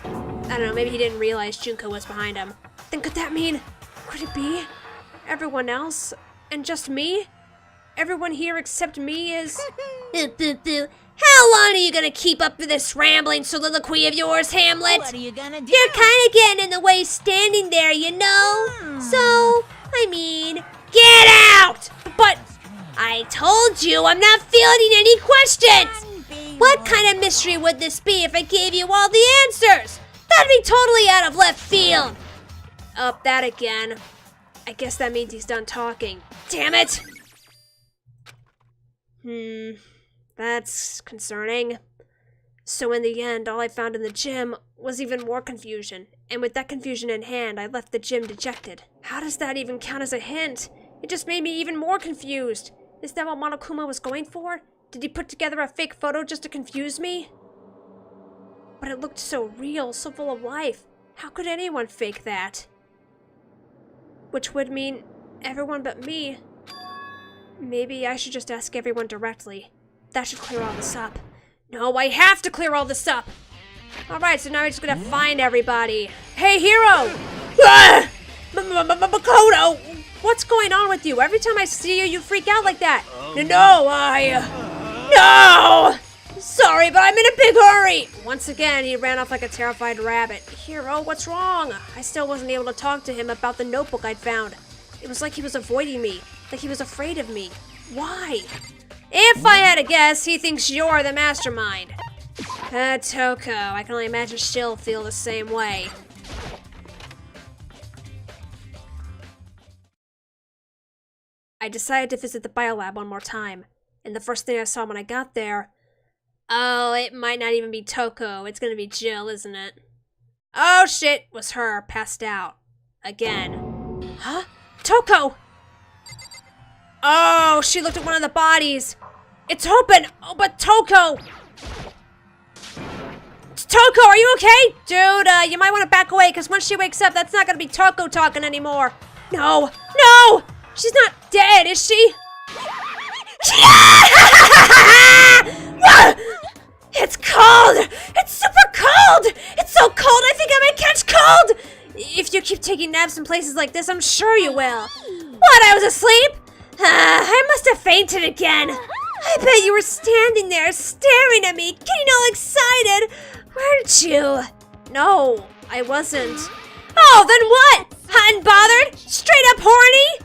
A: I don't know, maybe he didn't realize Junko was behind him. Then could that mean, could it be everyone else and just me? Everyone here except me is... How long are you gonna keep up with this rambling soliloquy of yours, Hamlet?
E: What are you gonna do?
A: You're kinda getting in the way standing there, you know? So, I mean, get out! But I told you I'm not fielding any questions! What kind of mystery would this be if I gave you all the answers? That'd be totally out of left field! Up that again. I guess that means he's done talking. Damn it! That's concerning. So in the end, all I found in the gym was even more confusion. And with that confusion in hand, I left the gym dejected. How does that even count as a hint? It just made me even more confused. Is that what Monokuma was going for? Did he put together a fake photo just to confuse me? But it looked so real, so full of life. How could anyone fake that? Which would mean everyone but me. Maybe I should just ask everyone directly. That should clear all this up. No, I have to clear all this up! Alright, so now I'm just gonna find everybody. Hey, Hero! Ah! Makoto! What's going on with you? Every time I see you, you freak out like that. No! Sorry, but I'm in a big hurry! Once again, he ran off like a terrified rabbit. Hero, what's wrong? I still wasn't able to talk to him about the notebook I'd found. It was like he was avoiding me, like he was afraid of me. Why? If I had to guess, he thinks you're the mastermind. Toko, I can only imagine she'll feel the same way. I decided to visit the biolab one more time, and the first thing I saw when I got there... Oh, it might not even be Toko, it's gonna be Jill, isn't it? Oh shit, was her, passed out. Again. Huh? Toko! Oh, she looked at one of the bodies. It's open! Oh, but Toko! Toko, are you okay? Dude, you might want to back away, because once she wakes up, that's not gonna be Toko talking anymore. No! No! She's not dead, is she? It's cold! It's super cold! It's so cold, I think I might catch cold! If you keep taking naps in places like this, I'm sure you will. What, I was asleep? I must have fainted again. I bet you were standing there staring at me, getting all excited. Weren't you? No, I wasn't. Oh, then what? Hot and bothered? Straight up horny?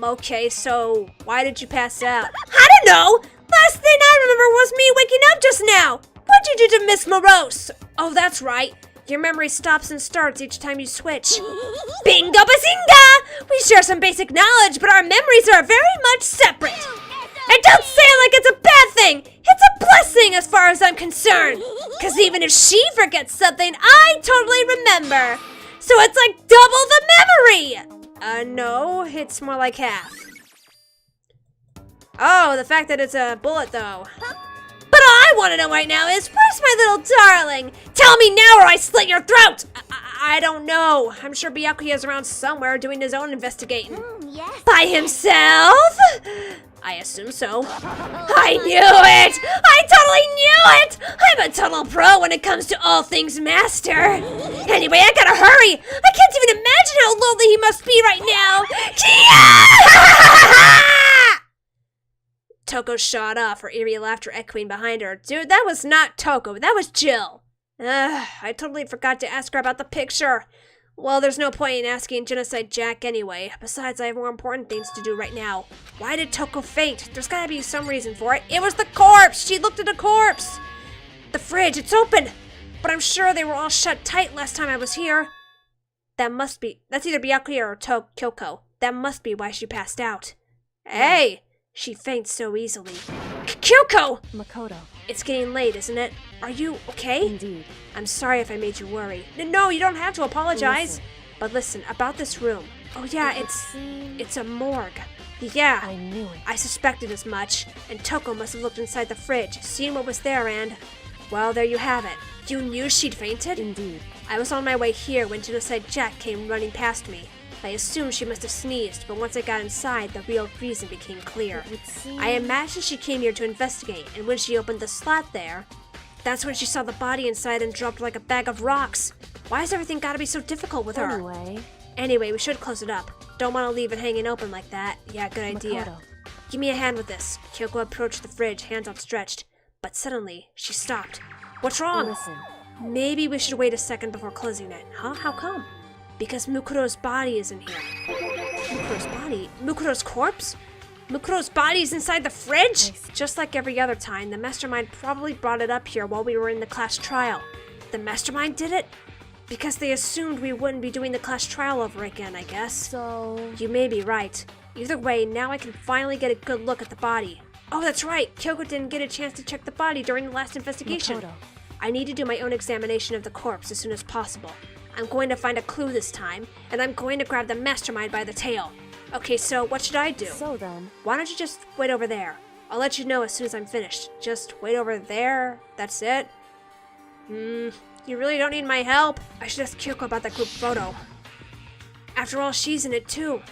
A: Okay, so why did you pass out? I don't know. Last thing I remember was me waking up just now. What'd you do to Miss Morose? Oh, that's right. Your memory stops and starts each time you switch. Bingo bazinga! We share some basic knowledge, but our memories are very much separate. And don't say it like it's a bad thing! It's a blessing as far as I'm concerned! Because even if she forgets something, I totally remember! So it's like double the memory! No, it's more like half. Oh, the fact that it's a bullet, though. But all I want to know right now is, where's my little darling? Tell me now or I slit your throat! I don't know. I'm sure Byakuya's around somewhere doing his own investigating.
E: Yes.
A: By himself? I assume so. I knew it! I totally knew it! I'm a total pro when it comes to all things master. Anyway, I gotta hurry! I can't even imagine how lonely he must be right now! Toko shot off, her eerie laughter echoing behind her. Dude, that was not Toko, that was Jill. I totally forgot to ask her about the picture. Well, there's no point in asking Genocide Jack anyway. Besides, I have more important things to do right now. Why did Toko faint? There's gotta be some reason for it. It was the corpse! She looked at a corpse! The fridge, it's open! But I'm sure they were all shut tight last time I was here. That's either Byakuya or Kyoko. That must be why she passed out. Hey! She faints so easily. Kyoko!
B: Makoto.
A: It's getting late, isn't it? Are you okay?
B: Indeed.
A: I'm sorry if I made you worry. No, you don't have to apologize.
B: Listen.
A: But listen, about this room. Oh yeah,
B: It would seem-
A: it's a morgue. Yeah,
B: I knew it.
A: I suspected as much, and Toko must have looked inside the fridge, seen what was there, and... Well, there you have it. You knew she'd fainted?
B: Indeed.
A: I was on my way here when Genocide Jack came running past me. I assumed she must have sneezed, but once I got inside, the real reason became clear.
B: It would seem-
A: I imagine she came here to investigate, and when she opened the slot there, that's when she saw the body inside and dropped like a bag of rocks. Why has everything gotta be so difficult with her? Anyway, we should close it up. Don't want to leave it hanging open like that. Yeah, good idea.
B: Makoto.
A: Give me a hand with this. Kyoko approached the fridge, hands outstretched. But suddenly, she stopped. What's wrong?
B: Listen.
A: Maybe we should wait a second before closing it. Huh? How come? Because Mukuro's body is in here. Mukuro's body? Mukuro's corpse? Mukuro's body is inside the fridge? Just like every other time, the mastermind probably brought it up here while we were in the class trial. The mastermind did it? Because they assumed we wouldn't be doing the class trial over again, I guess.
B: So...
A: You may be right. Either way, now I can finally get a good look at the body. Oh, that's right! Kyoko didn't get a chance to check the body during the last investigation.
B: Makoto.
A: I need to do my own examination of the corpse as soon as possible. I'm going to find a clue this time, and I'm going to grab the mastermind by the tail. Okay, so what should I do?
B: So then...
A: Why don't you just wait over there? I'll let you know as soon as I'm finished. Just wait over there? That's it? You really don't need my help? I should ask Kyoko about that group photo. After all, she's in it too.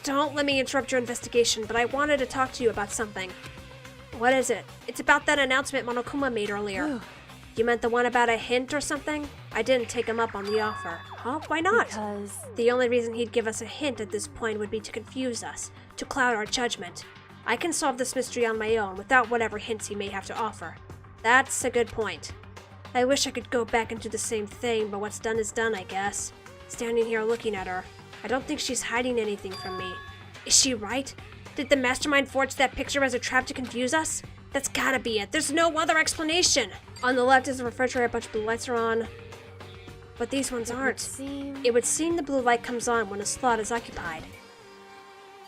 A: Don't let me interrupt your investigation, but I wanted to talk to you about something. What is it? It's about that announcement Monokuma made earlier. You meant the one about a hint or something? I didn't take him up on the offer. Huh? Why not?
B: Because...
A: The only reason he'd give us a hint at this point would be to confuse us, to cloud our judgment. I can solve this mystery on my own without whatever hints he may have to offer. That's a good point. I wish I could go back and do the same thing, but what's done is done, I guess. Standing here looking at her, I don't think she's hiding anything from me. Is she right? Did the mastermind forge that picture as a trap to confuse us? That's gotta be it. There's no other explanation. On the left is the refrigerator, a bunch of blue lights are on. But these ones aren't. It would seem the blue light comes on when a slot is occupied.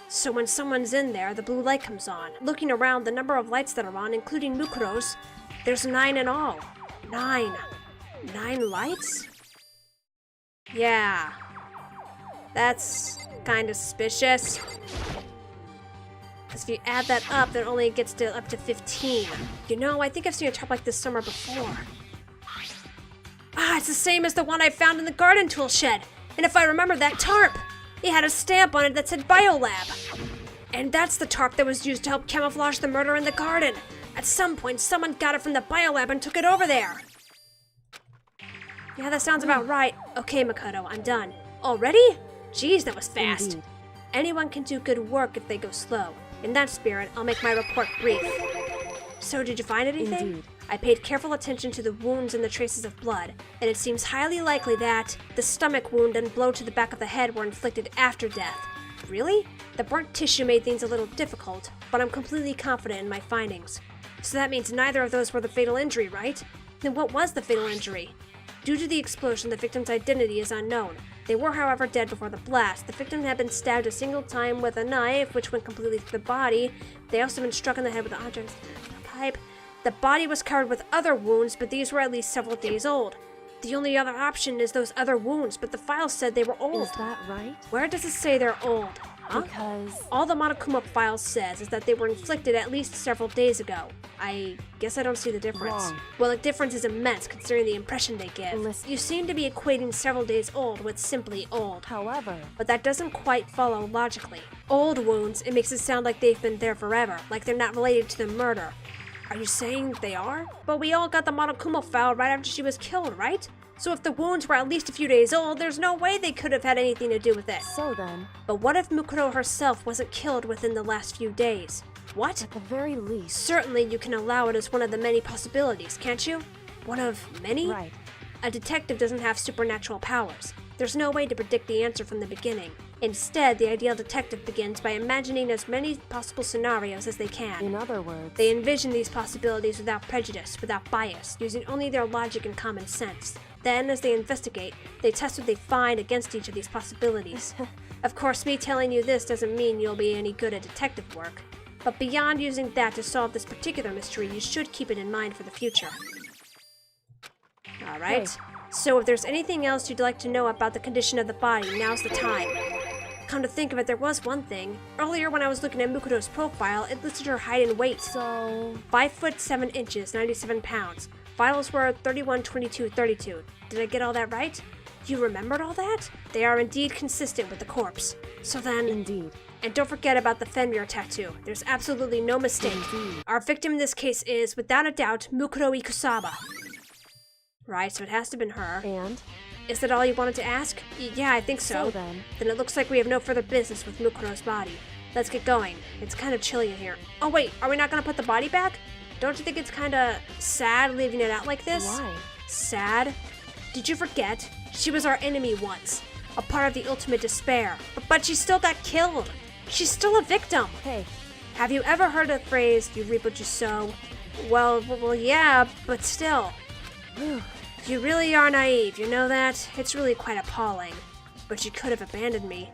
A: So when someone's in there, the blue light comes on. Looking around, the number of lights that are on, including Mukuro's, there's 9 in all. 9. 9 lights? Yeah. That's kinda suspicious. Because if you add that up, then only gets to up to 15. You know, I think I've seen a tarp like this somewhere before. Ah, it's the same as the one I found in the garden tool shed. And if I remember that tarp, it had a stamp on it that said Biolab. And that's the tarp that was used to help camouflage the murder in the garden. At some point, someone got it from the Biolab and took it over there. Yeah, that sounds about right. Okay, Makoto, I'm done. Already? Jeez, that was fast.
B: Indeed.
A: Anyone can do good work if they go slow. In that spirit, I'll make my report brief. So, did you find anything?
B: Indeed.
A: I paid careful attention to the wounds and the traces of blood, and it seems highly likely that the stomach wound and blow to the back of the head were inflicted after death. Really? The burnt tissue made things a little difficult, but I'm completely confident in my findings. So that means neither of those were the fatal injury, right? Then what was the fatal injury? Due to the explosion, the victim's identity is unknown. They were, however, dead before the blast. The victim had been stabbed a single time with a knife, which went completely through the body. They also been struck in the head with an object, a pipe. The body was covered with other wounds, but these were at least several days old. The only other option is those other wounds, but the file said they were old.
B: Is that right?
A: Where does it say they're old? Huh?
B: Because...
A: All the Monokuma file says is that they were inflicted at least several days ago. I guess I don't see the difference.
B: Wrong.
A: Well, the difference is immense considering the impression they give.
B: Listen.
A: You seem to be equating several days old with simply old.
B: However...
A: But that doesn't quite follow logically. Old wounds, it makes it sound like they've been there forever, like they're not related to the murder. Are you saying they are? But we all got the Monokuma file right after she was killed, right? So if the wounds were at least a few days old, there's no way they could have had anything to do with it.
B: So then...
A: But what if Mukuro herself wasn't killed within the last few days? What?
B: At the very least...
A: Certainly you can allow it as one of the many possibilities, can't you? One of many?
B: Right.
A: A detective doesn't have supernatural powers. There's no way to predict the answer from the beginning. Instead, the ideal detective begins by imagining as many possible scenarios as they can.
B: In other words...
A: They envision these possibilities without prejudice, without bias, using only their logic and common sense. Then, as they investigate, they test what they find against each of these possibilities. Of course, me telling you this doesn't mean you'll be any good at detective work. But beyond using that to solve this particular mystery, you should keep it in mind for the future. Alright, so if there's anything else you'd like to know about the condition of the body, now's the time. Come to think of it, there was one thing. Earlier when I was looking at Mukoto's profile, it listed her height and weight.
B: So...
A: 5 foot 7 inches, 97 pounds. Vitals were 31, 22, 32. Did I get all that right? You remembered all that? They are indeed consistent with the corpse. So then...
B: Indeed.
A: And don't forget about the Fenrir tattoo. There's absolutely no mistake.
B: Indeed.
A: Our victim in this case is, without a doubt, Mukoto Ikusaba. Right, so it has to have been her.
B: And?
A: Is that all you wanted to ask? Yeah, I think so.
B: So then...
A: Then it looks like we have no further business with Mukoto's body. Let's get going. It's kind of chilly in here. Oh wait, are we not gonna put the body back? Don't you think it's kinda sad leaving it out like this?
B: Why?
A: Sad? Did you forget? She was our enemy once. A part of the ultimate despair. But she still got killed. She's still a victim.
B: Hey.
A: Have you ever heard the phrase, you reap what you sow? Well, yeah, but still. You really are naive, you know that? It's really quite appalling. But she could have abandoned me.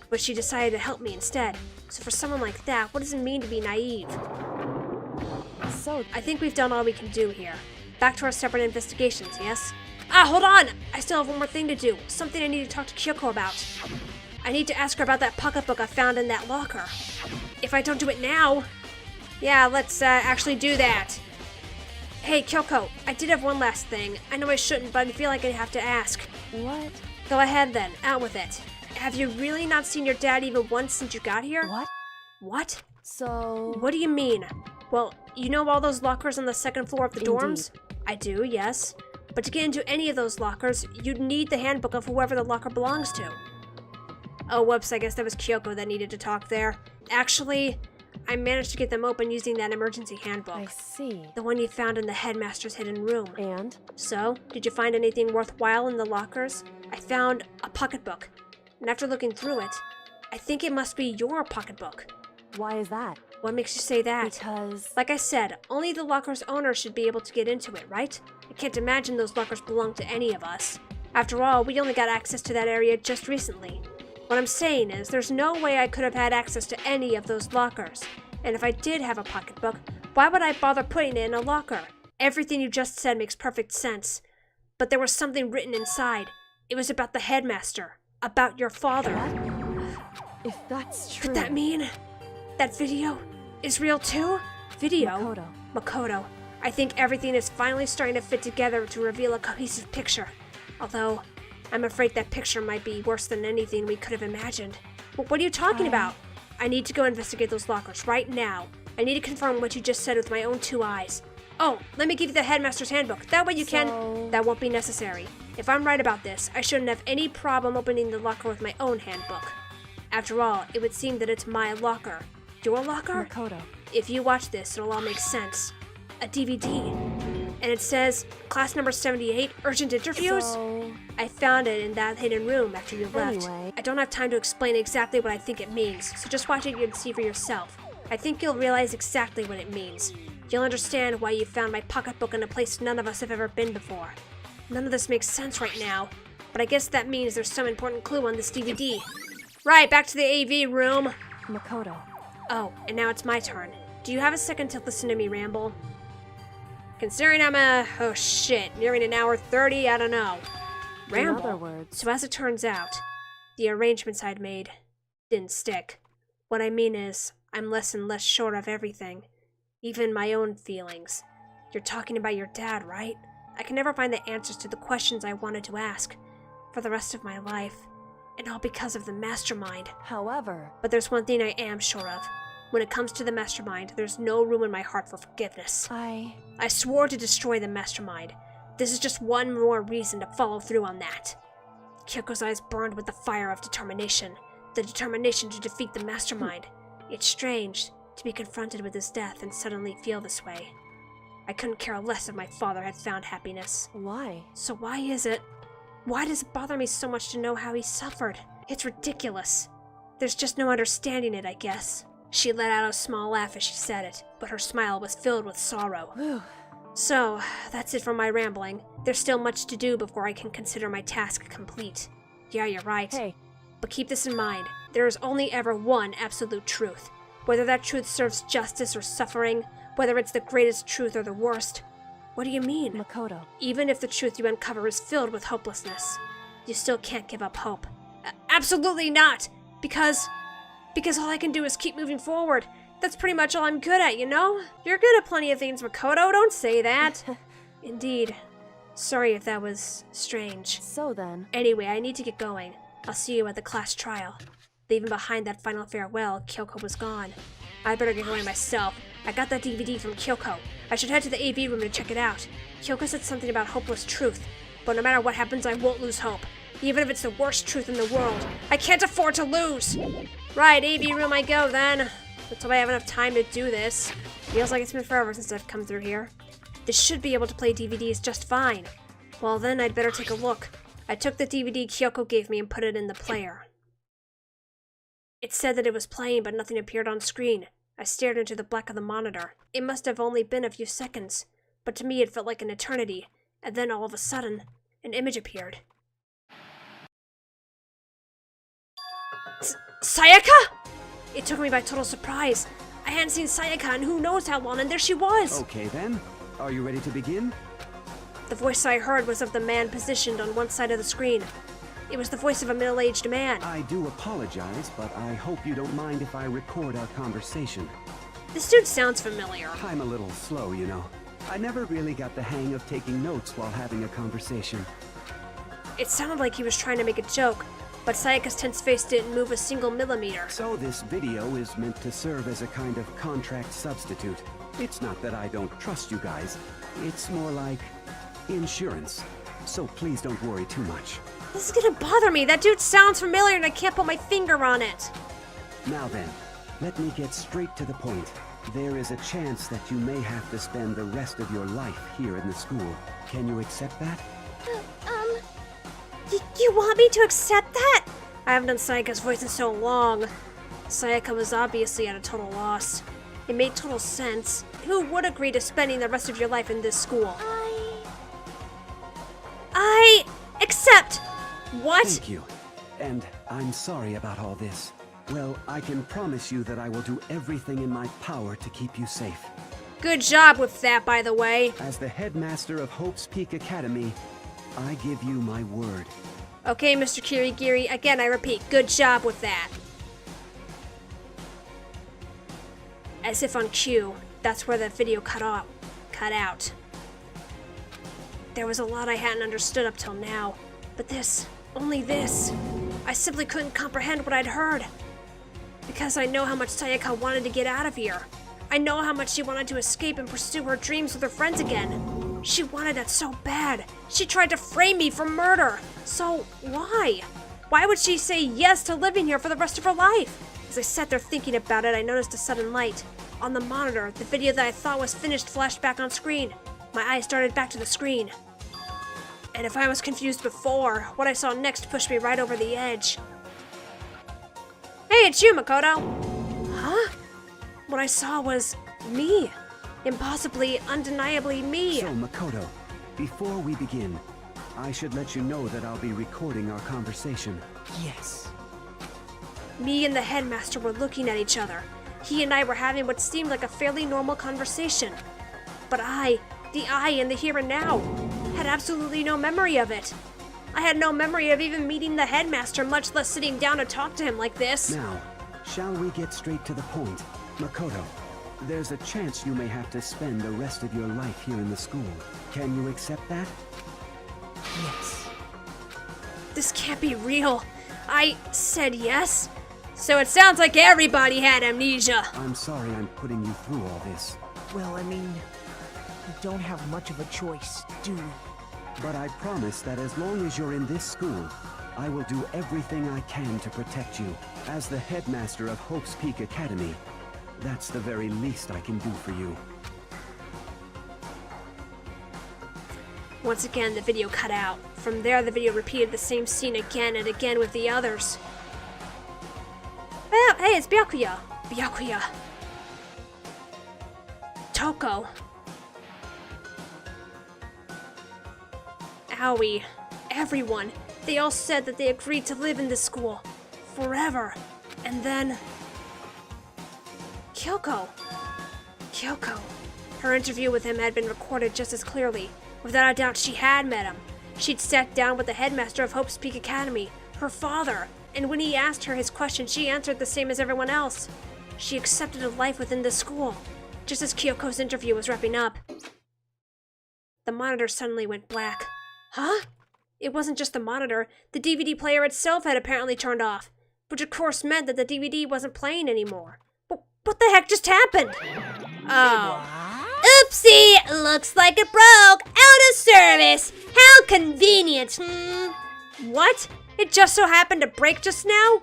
A: But she decided to help me instead. So for someone like that, what does it mean to be naive?
B: So...
A: I think we've done all we can do here. Back to our separate investigations, yes? Ah, hold on! I still have one more thing to do. Something I need to talk to Kyoko about. I need to ask her about that pocketbook I found in that locker. If I don't do it now... Yeah, let's actually do that. Hey, Kyoko, I did have one last thing. I know I shouldn't, but I feel like I have to ask.
B: What?
A: Go ahead then, out with it. Have you really not seen your dad even once since you got here?
B: What?
A: What?
B: So...
A: What do you mean? Well, you know all those lockers on the second floor of the
B: Indeed.
A: dorms? I do, yes. But to get into any of those lockers, you'd need the handbook of whoever the locker belongs to. Oh, whoops, I guess that was Kyoko that needed to talk there. Actually, I managed to get them open using that emergency handbook.
B: I see.
A: The one you found in the headmaster's hidden room.
B: And?
A: So, did you find anything worthwhile in the lockers? I found a pocketbook. And after looking through it, I think it must be your pocketbook.
B: Why is that?
A: What makes you say that?
B: Because...
A: Like I said, only the locker's owner should be able to get into it, right? I can't imagine those lockers belong to any of us. After all, we only got access to that area just recently. What I'm saying is, there's no way I could have had access to any of those lockers. And if I did have a pocketbook, why would I bother putting it in a locker? Everything you just said makes perfect sense. But there was something written inside. It was about the headmaster. About your father.
B: What? If that's true...
A: Could that mean that video is real too? Video?
B: Makoto.
A: Makoto. I think everything is finally starting to fit together to reveal a cohesive picture. Although, I'm afraid that picture might be worse than anything we could have imagined. But what are you talking about? I need to go investigate those lockers right now. I need to confirm what you just said with my own 2 eyes. Oh, let me give you the headmaster's handbook. That way you can... That won't be necessary. If I'm right about this, I shouldn't have any problem opening the locker with my own handbook. After all, it would seem that it's my locker. Your locker?
B: Makoto.
A: If you watch this, it'll all make sense. A DVD. And it says, class number 78, urgent interviews?
B: So...
A: I found it in that hidden room after you left.
B: Anyway.
A: I don't have time to explain exactly what I think it means, so just watch it and see for yourself. I think you'll realize exactly what it means. You'll understand why you found my pocketbook in a place none of us have ever been before. None of this makes sense right now, but I guess that means there's some important clue on this DVD. Right, back to the AV room.
B: Makoto.
A: Oh, and now it's my turn. Do you have a second to listen to me ramble? Considering I'm oh shit, nearing an hour 30, I don't know. Ramble?
B: In other words...
A: So as it turns out, the arrangements I'd made didn't stick. What I mean is, I'm less and less sure of everything. Even my own feelings. You're talking about your dad, right? I can never find the answers to the questions I wanted to ask for the rest of my life. And all because of the mastermind.
B: However...
A: But there's one thing I am sure of. When it comes to the mastermind, there's no room in my heart for forgiveness. I swore to destroy the mastermind. This is just one more reason to follow through on that. Kyoko's eyes burned with the fire of determination. The determination to defeat the mastermind. It's strange to be confronted with his death and suddenly feel this way. I couldn't care less if my father had found happiness.
B: Why?
A: So why is it? Why does it bother me so much to know how he suffered? It's ridiculous. There's just no understanding it, I guess. She let out a small laugh as she said it, but her smile was filled with sorrow.
B: Whew.
A: So, that's it for my rambling. There's still much to do before I can consider my task complete. Yeah, you're right.
B: Hey.
A: But keep this in mind. There is only ever one absolute truth. Whether that truth serves justice or suffering, whether it's the greatest truth or the worst. What do you mean?
B: Makoto.
A: Even if the truth you uncover is filled with hopelessness, you still can't give up hope. Absolutely not! Because all I can do is keep moving forward. That's pretty much all I'm good at, you know? You're good at plenty of things, Makoto, don't say that. Indeed. Sorry if that was strange.
B: So then...
A: Anyway, I need to get going. I'll see you at the class trial. Leaving behind that final farewell, Kyoko was gone. I'd better get going myself. I got that DVD from Kyoko. I should head to the AV room to check it out. Kyoko said something about hopeless truth, but no matter what happens, I won't lose hope. Even if it's the worst truth in the world. I can't afford to lose! Right, AV room I go then. Let's hope I have enough time to do this. Feels like it's been forever since I've come through here. This should be able to play DVDs just fine. Well then, I'd better take a look. I took the DVD Kyoko gave me and put it in the player. It said that it was playing, but nothing appeared on screen. I stared into the black of the monitor. It must have only been a few seconds, but to me it felt like an eternity. And then all of a sudden, an image appeared. Sayaka?! It took me by total surprise. I hadn't seen Sayaka in who knows how long, and there she was!
E: Okay then, are you ready to begin?
A: The voice I heard was of the man positioned on one side of the screen. It was the voice of a middle-aged man.
E: I do apologize, but I hope you don't mind if I record our conversation.
A: This dude sounds familiar.
E: I'm a little slow, you know. I never really got the hang of taking notes while having a conversation.
A: It sounded like he was trying to make a joke, but Sayaka's tense face didn't move a single millimeter.
E: So this video is meant to serve as a kind of contract substitute. It's not that I don't trust you guys. It's more like insurance. So please don't worry too much.
A: This is gonna bother me. That dude sounds familiar and I can't put my finger on it.
E: Now then, let me get straight to the point. There is a chance that you may have to spend the rest of your life here in the school. Can you accept that?
A: You want me to accept that? I haven't done Sayaka's voice in so long. Sayaka was obviously at a total loss. It made total sense. Who would agree to spending the rest of your life in this school? I accept! What?
E: Thank you. And I'm sorry about all this. Well, I can promise you that I will do everything in my power to keep you safe.
A: Good job with that, by the way.
E: As the headmaster of Hope's Peak Academy, I give you my word.
A: Okay, Mr. Kirigiri, again I repeat, good job with that. As if on cue, that's where the video cut out. There was a lot I hadn't understood up till now, but this, only this, I simply couldn't comprehend what I'd heard. Because I know how much Sayaka wanted to get out of here. I know how much she wanted to escape and pursue her dreams with her friends again. She wanted that so bad. She tried to frame me for murder. So why? Why would she say yes to living here for the rest of her life? As I sat there thinking about it, I noticed a sudden light. On the monitor, the video that I thought was finished flashed back on screen. My eyes darted back to the screen. And if I was confused before, what I saw next pushed me right over the edge. Hey, it's you, Makoto! Huh? What I saw was me. Impossibly, undeniably me.
E: So, Makoto, before we begin, I should let you know that I'll be recording our conversation.
B: Yes.
A: Me and the headmaster were looking at each other. He and I were having what seemed like a fairly normal conversation. But the I in the here and now, had absolutely no memory of it. I had no memory of even meeting the headmaster, much less sitting down to talk to him like this.
E: Now, shall we get straight to the point? Makoto, there's a chance you may have to spend the rest of your life here in the school. Can you accept that?
B: Yes.
A: This can't be real. I said yes? So it sounds like everybody had amnesia.
E: I'm sorry I'm putting you through all this.
F: Well, I mean, we don't have much of a choice, do we?
E: But I promise that as long as you're in this school, I will do everything I can to protect you. As the headmaster of Hope's Peak Academy, that's the very least I can do for you.
A: Once again, the video cut out. From there, the video repeated the same scene again and again with the others. Well, hey, it's Byakuya. Byakuya. Toko. Aoi. Everyone. They all said that they agreed to live in this school. Forever. And then... Kyoko. Kyoko. Her interview with him had been recorded just as clearly. Without a doubt, she had met him. She'd sat down with the headmaster of Hope's Peak Academy, her father, and when he asked her his question, she answered the same as everyone else. She accepted a life within the school, just as Kyoko's interview was wrapping up. The monitor suddenly went black. Huh? It wasn't just the monitor. The DVD player itself had apparently turned off, which of course meant that the DVD wasn't playing anymore. What the heck just happened? Oh. Oopsie! Looks like it broke! Out of service! How convenient! What? It just so happened to break just now?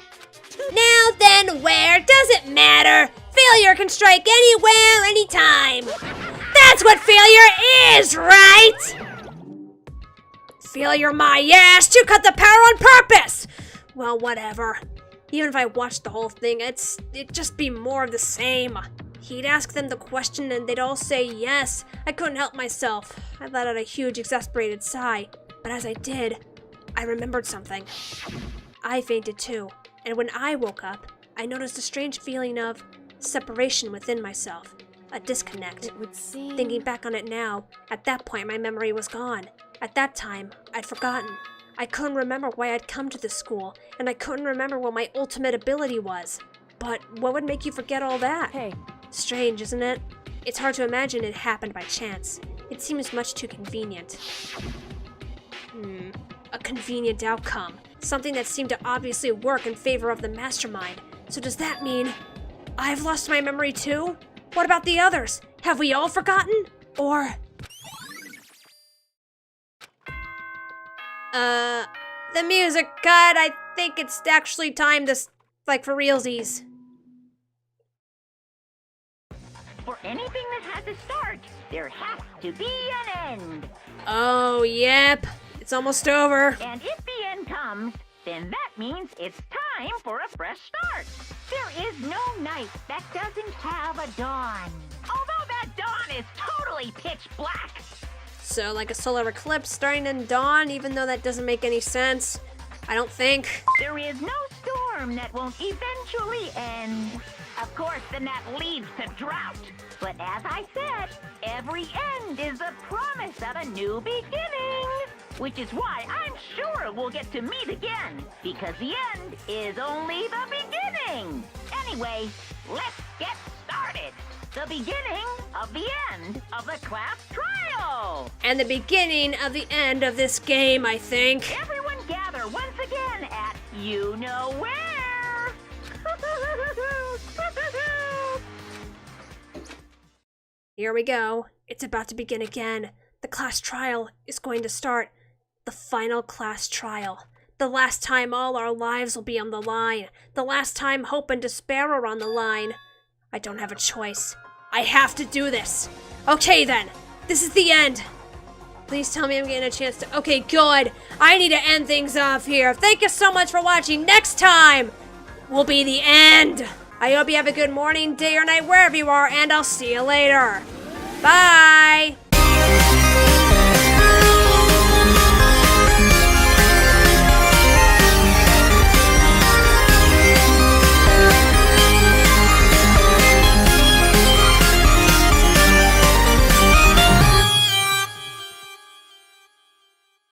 A: Now then, where does it matter? Failure can strike anywhere, anytime! That's what failure is, right? Failure my ass! You cut the power on purpose! Well, whatever. Even if I watched the whole thing, it'd just be more of the same. He'd ask them the question and they'd all say yes. I couldn't help myself. I let out a huge, exasperated sigh. But as I did, I remembered something. I fainted too, and when I woke up, I noticed a strange feeling of separation within myself. A disconnect.
B: It would seem...
A: Thinking back on it now, at that point my memory was gone. At that time, I'd forgotten. I couldn't remember why I'd come to this school, and I couldn't remember what my ultimate ability was. But what would make you forget all that?
B: Hey.
A: Strange, isn't it? It's hard to imagine it happened by chance. It seems much too convenient. A convenient outcome. Something that seemed to obviously work in favor of the mastermind. So does that mean I've lost my memory too? What about the others? Have we all forgotten? Or... the music cut. I think it's actually time to, like, for realsies.
D: For anything that has a start, there has to be an end.
A: Oh, yep. It's almost over.
D: And if the end comes, then that means it's time for a fresh start. There is no night that doesn't have a dawn. Although that dawn is totally pitch black.
A: So, like a solar eclipse starting in dawn, even though that doesn't make any sense. I don't think.
D: There is no storm that won't eventually end. Of course, then that leads to drought. But as I said, every end is the promise of a new beginning. Which is why I'm sure we'll get to meet again. Because the end is only the beginning. Anyway, let's get started. The beginning of the end of the class trial.
A: And the beginning of the end of this game, I think.
D: Everyone gather once again at you know where.
A: Here we go. It's about to begin again. The class trial is going to start. The final class trial. The last time all our lives will be on the line. The last time hope and despair are on the line. I don't have a choice. I have to do this. Okay then. This is the end. Please tell me I'm getting a chance to... Okay, good. I need to end things off here. Thank you so much for watching. Next time will be the end. I hope you have a good morning, day, or night, wherever you are, and I'll see you later. Bye.